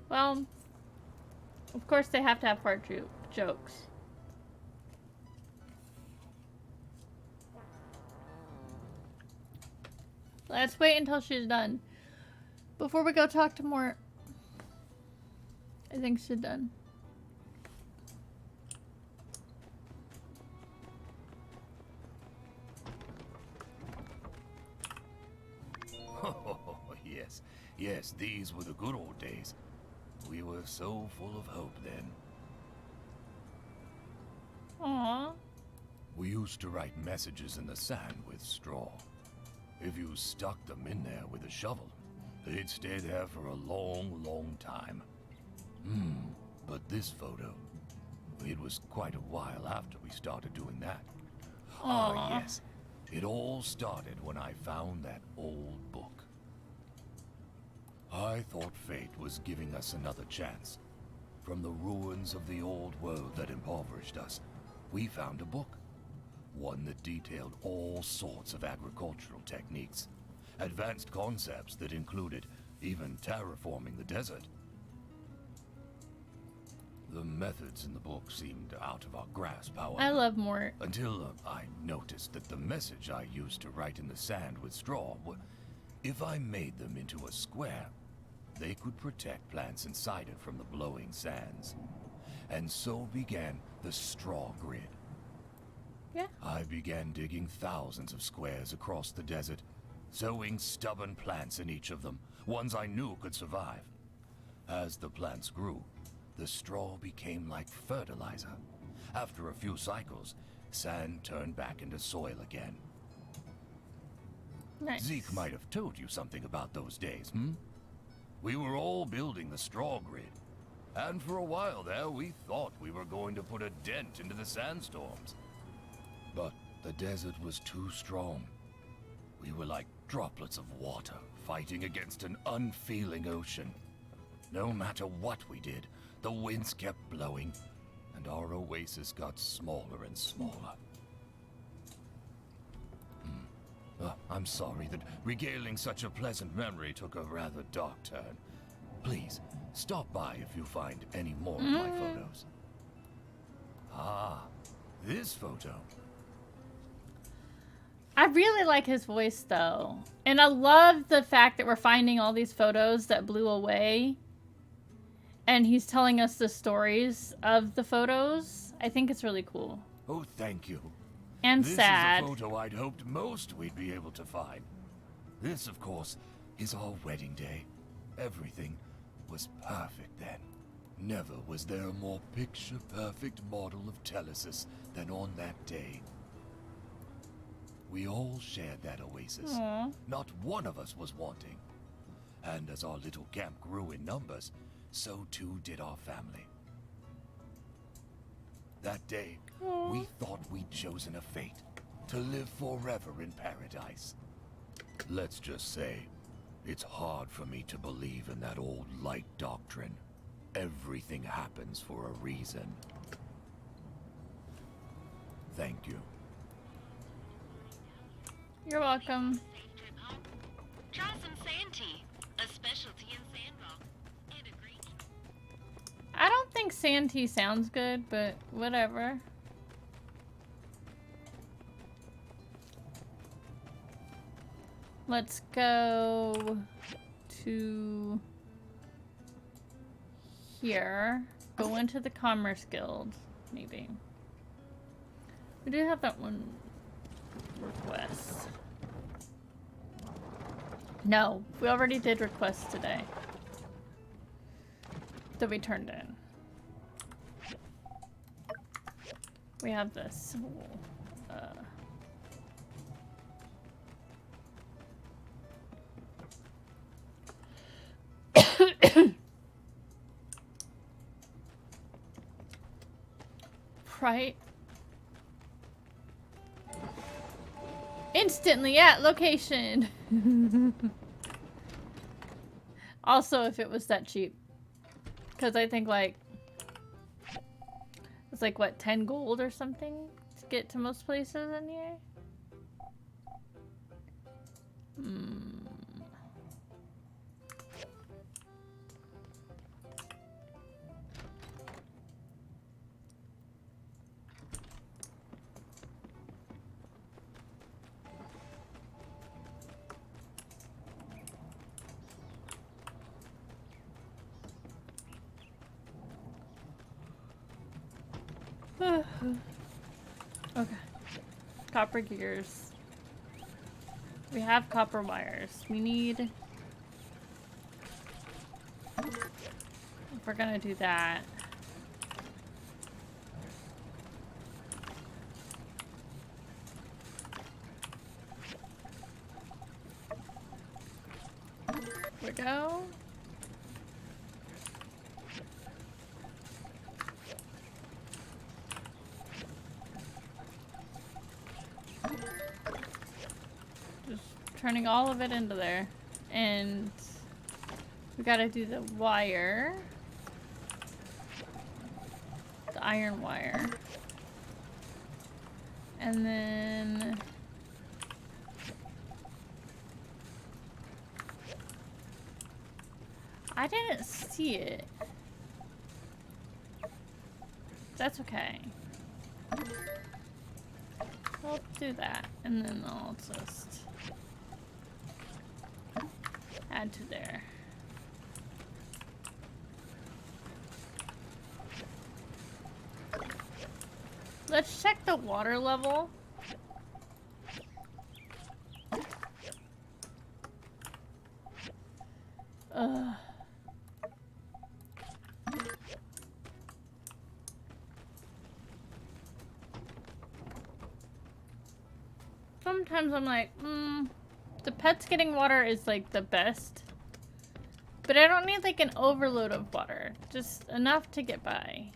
Well, of course they have to have fart jokes. Let's wait until she's done. Before we go talk to more. I think she's done. Oh, yes. Yes, these were the good old days. We were so full of hope then. Aww. We used to write messages in the sand with straw. If you stuck them in there with a shovel, they'd stay there for a long, long time. But this photo, it was quite a while after we started doing that. Ah, yes. It all started when I found that old book. I thought fate was giving us another chance. From the ruins of the old world that impoverished us, we found a book. One that detailed all sorts of agricultural techniques. Advanced concepts that included even terraforming the desert. The methods in the book seemed out of our grasp, however. I love Mort. Until I noticed that the message I used to write in the sand with straw, if I made them into a square, they could protect plants inside it from the blowing sands. And so began the straw grid. Yeah. I began digging thousands of squares across the desert, sowing stubborn plants in each of them, ones I knew could survive. As the plants grew, the straw became like fertilizer. After a few cycles, sand turned back into soil again. Nice. Zeke might have told you something about those days, We were all building the straw grid. And for a while there, we thought we were going to put a dent into the sandstorms. But the desert was too strong. We were like droplets of water fighting against an unfeeling ocean. No matter what we did, the winds kept blowing, and our oasis got smaller and smaller. I'm sorry that regaling such a pleasant memory took a rather dark turn. Please, stop by if you find any more of my photos. Ah, this photo. I really like his voice, though. And I love the fact that we're finding all these photos that blew away. And he's telling us the stories of the photos. I think it's really cool. Oh, thank you. And this sad. This is a photo I'd hoped most we'd be able to find. This, of course, is our wedding day. Everything was perfect then. Never was there a more picture-perfect model of Telesis than on that day. We all shared that oasis. Aww. Not one of us was wanting. And as our little camp grew in numbers, so too did our family. That day, we thought we'd chosen a fate to live forever in paradise. Let's just say, it's hard for me to believe in that old light doctrine. Everything happens for a reason. Thank you. You're welcome. Try some sand tea, a specialty in Sandrock. And a green. I don't think sand tea sounds good, but whatever. Let's go to here. Go into the Commerce Guild, maybe. We do have that one request. No, we already did requests today that we turned in. We have this. Right. Instantly at location. Also, if it was that cheap. Because I think, like, it's like, what, 10 gold or something to get to most places in here? Okay. Copper gears. We have copper wires. We need... If we're gonna do that... Here we go. Turning all of it into there. And we gotta do the wire. The iron wire. And then... I didn't see it. That's okay. I'll do that. And then I'll just... add to there. Let's check the water level. Sometimes I'm like, the pets getting water is like the best. But I don't need like an overload of water. Just enough to get by.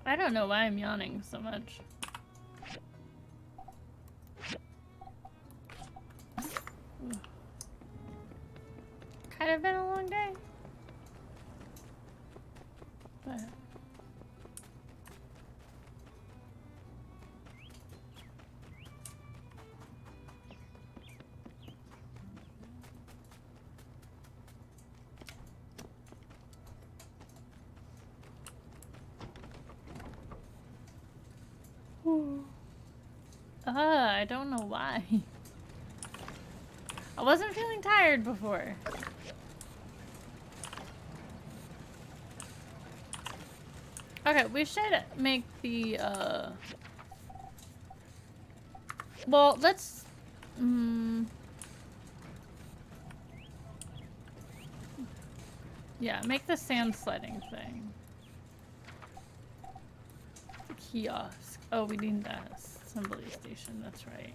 I don't know why I'm yawning so much. Kind of been a long day. But I don't know why. I wasn't feeling tired before. Okay, we should make the, well, let's, yeah, make the sand sledding thing. The kiosk. Oh, we need that assembly station, that's right.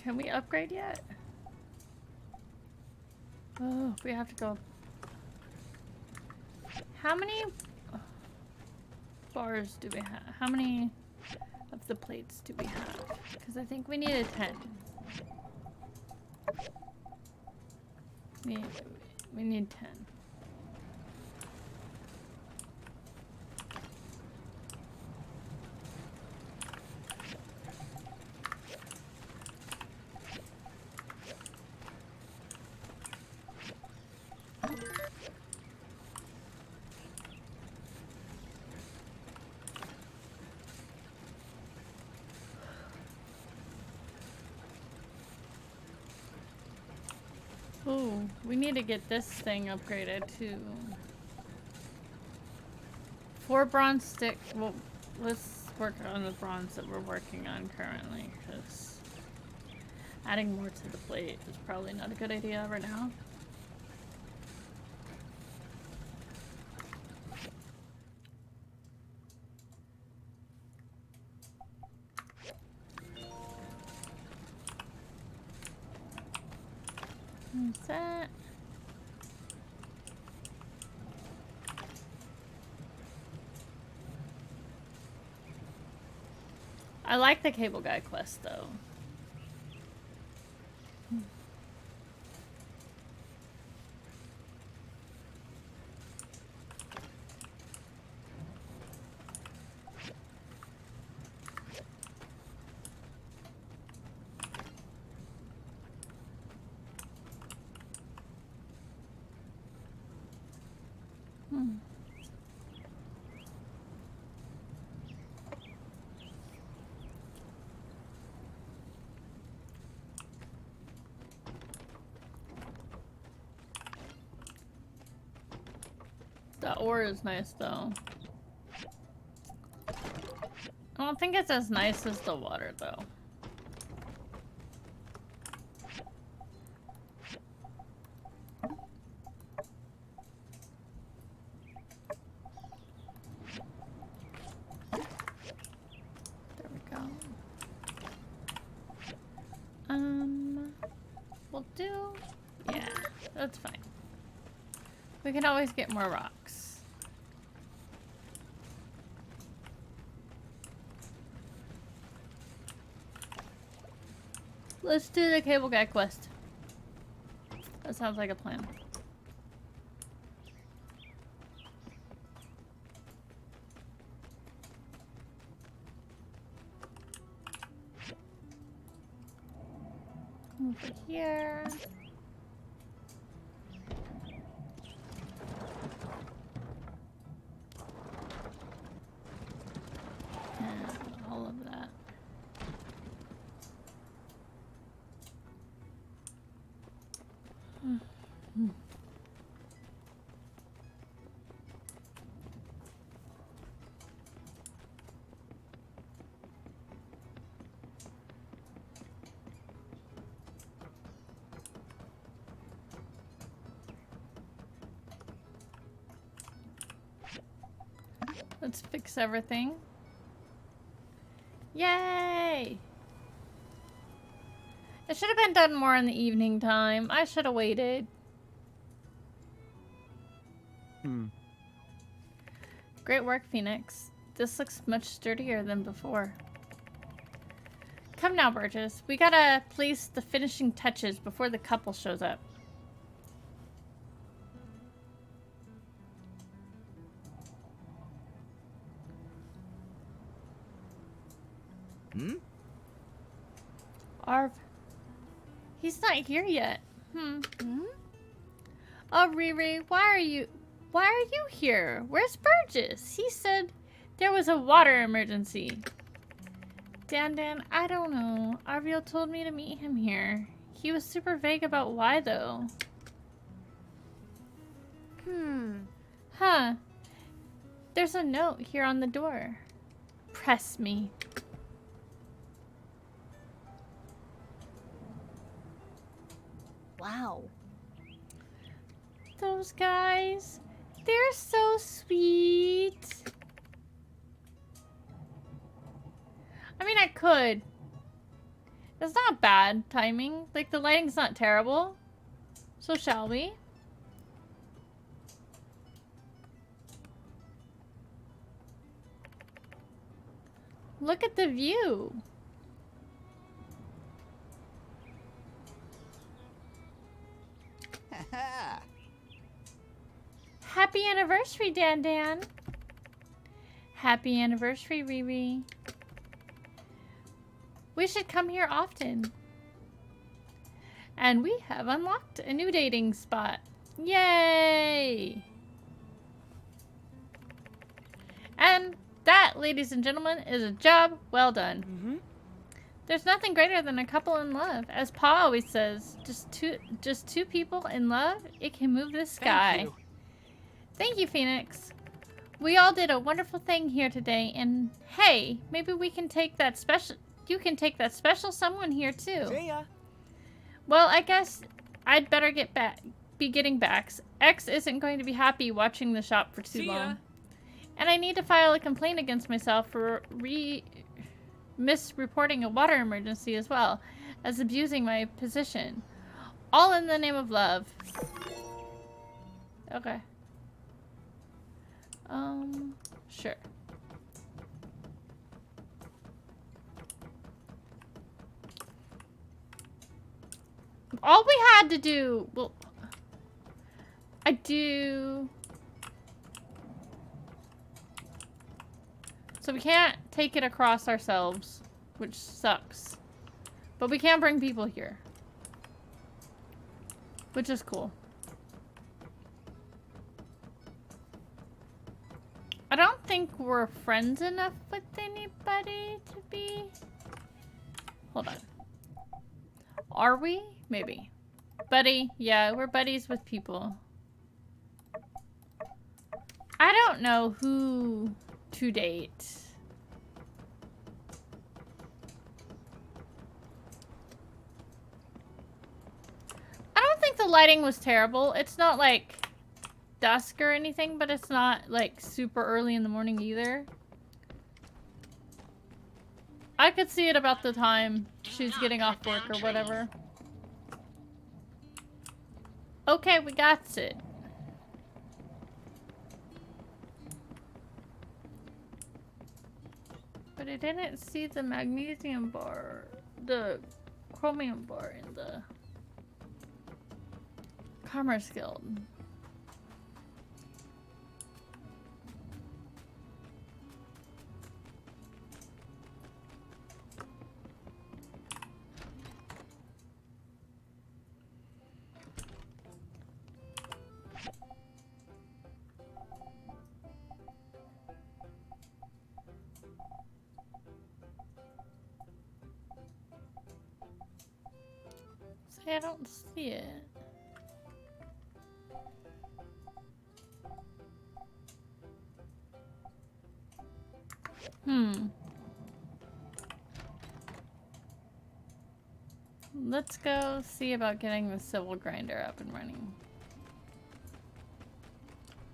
Can we upgrade yet? Oh, we have to go. How many bars do we have? How many of the plates do we have? Because I think we needed 10. We need 10. Ooh, we need to get this thing upgraded to 4 bronze stick. Well, let's work on the bronze that we're working on currently, because adding more to the plate is probably not a good idea right now. What's that? I like the cable guy quest though. The ore is nice though. I don't think it's as nice as the water though. There we go. We'll do, yeah, that's fine. We can always get more rocks. Let's do the cable guy quest. That sounds like a plan. Come over here. All of that. Let's fix everything. Yay! It should have been done more in the evening time. I should have waited. Great work, Phoenix. This looks much sturdier than before. Come now, Burgess. We gotta place the finishing touches before the couple shows up. Arv. He's not here yet. Oh, Riri, why are you here? Where's Burgess? He said there was a water emergency. Dan, I don't know. Arviel told me to meet him here. He was super vague about why, though. Huh. There's a note here on the door. Press me. Wow. Those guys, they're so sweet. I mean, I could. It's not bad timing. Like, the lighting's not terrible. So shall we? Look at the view. Happy anniversary, Dan. Happy anniversary, Riri. We should come here often. And we have unlocked a new dating spot. Yay! And that, ladies and gentlemen, is a job well done. There's nothing greater than a couple in love. As Pa always says, just two people in love, it can move the sky. Thank you, Phoenix. We all did a wonderful thing here today, and hey, maybe we can take that special... You can take that special someone here, too. See ya. Well, I guess I'd better be getting back. X isn't going to be happy watching the shop for too long. And I need to file a complaint against myself for misreporting a water emergency as well as abusing my position. All in the name of love. Okay. Sure. All we had to do, well, I do. So we can't take it across ourselves, which sucks. But we can bring people here, which is cool. I don't think we're friends enough with anybody to be... Hold on. Are we? Maybe. Buddy? Yeah, we're buddies with people. I don't know who to date. I don't think the lighting was terrible. It's not like dusk or anything, but it's not like super early in the morning either. I could see it about the time she's getting off work or whatever. Okay, we got it. But I didn't see the magnesium bar, the chromium bar in the Commerce Guild. I don't see it. Let's go see about getting the civil grinder up and running.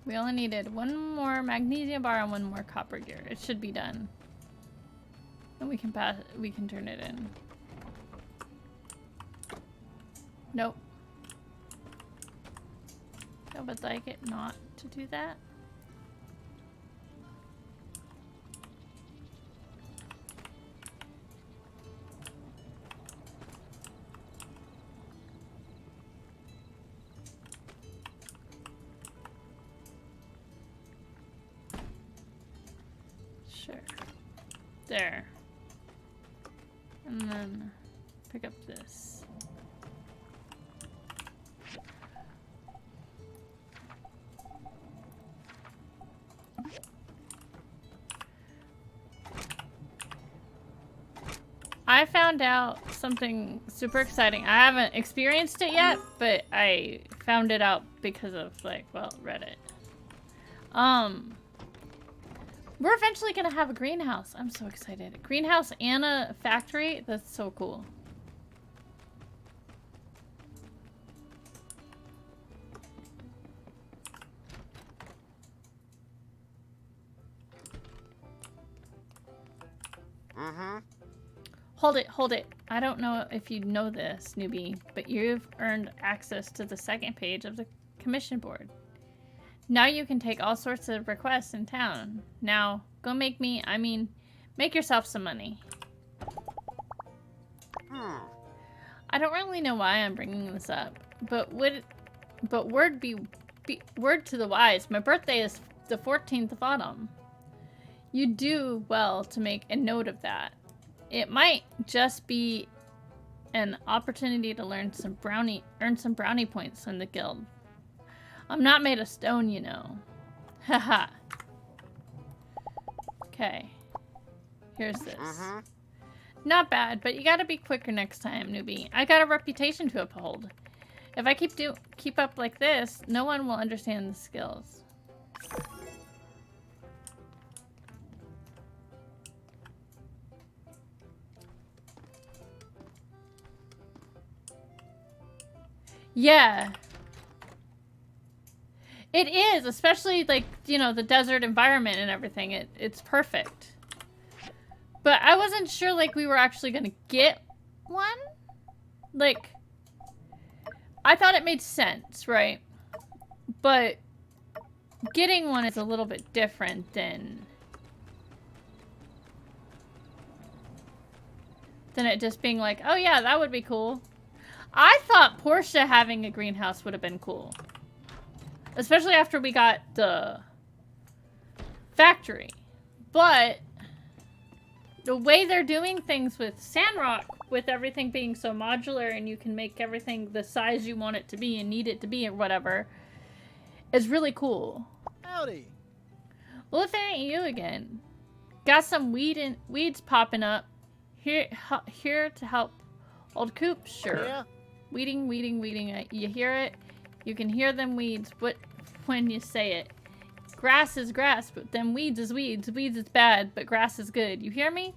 We only needed one more magnesium bar and one more copper gear. It should be done. And we can turn it in. Nope. I would like it not to do that. Sure. There. And then pick up this. I found out something super exciting. I haven't experienced it yet, but I found it out because of, like, well, Reddit. We're eventually gonna have a greenhouse. I'm so excited. A greenhouse and a factory? That's so cool. Hold it. I don't know if you know this, newbie, but you've earned access to the second page of the commission board. Now you can take all sorts of requests in town. Now, go make yourself some money. I don't really know why I'm bringing this up, but word to the wise, my birthday is the 14th of autumn. You do well to make a note of that. It might just be an opportunity to earn some brownie points in the guild. I'm not made of stone, you know. Haha. Okay. Here's this. Not bad, but you gotta be quicker next time, newbie. I got a reputation to uphold. If I keep up like this, no one will understand the skills. Yeah. It is, especially, like, you know, the desert environment and everything. It's perfect. But I wasn't sure, like, we were actually gonna get one. Like, I thought it made sense, right? But getting one is a little bit different than it just being like, oh yeah, that would be cool. I thought Portia having a greenhouse would have been cool. Especially after we got the factory. But the way they're doing things with Sandrock, with everything being so modular and you can make everything the size you want it to be and need it to be or whatever, is really cool. Howdy. Well, if it ain't you again. Got some weeds popping up. Here to help old Coop? Sure. Yeah. Weeding. You hear it? You can hear them weeds when you say it. Grass is grass, but them weeds is weeds. Weeds is bad, but grass is good. You hear me?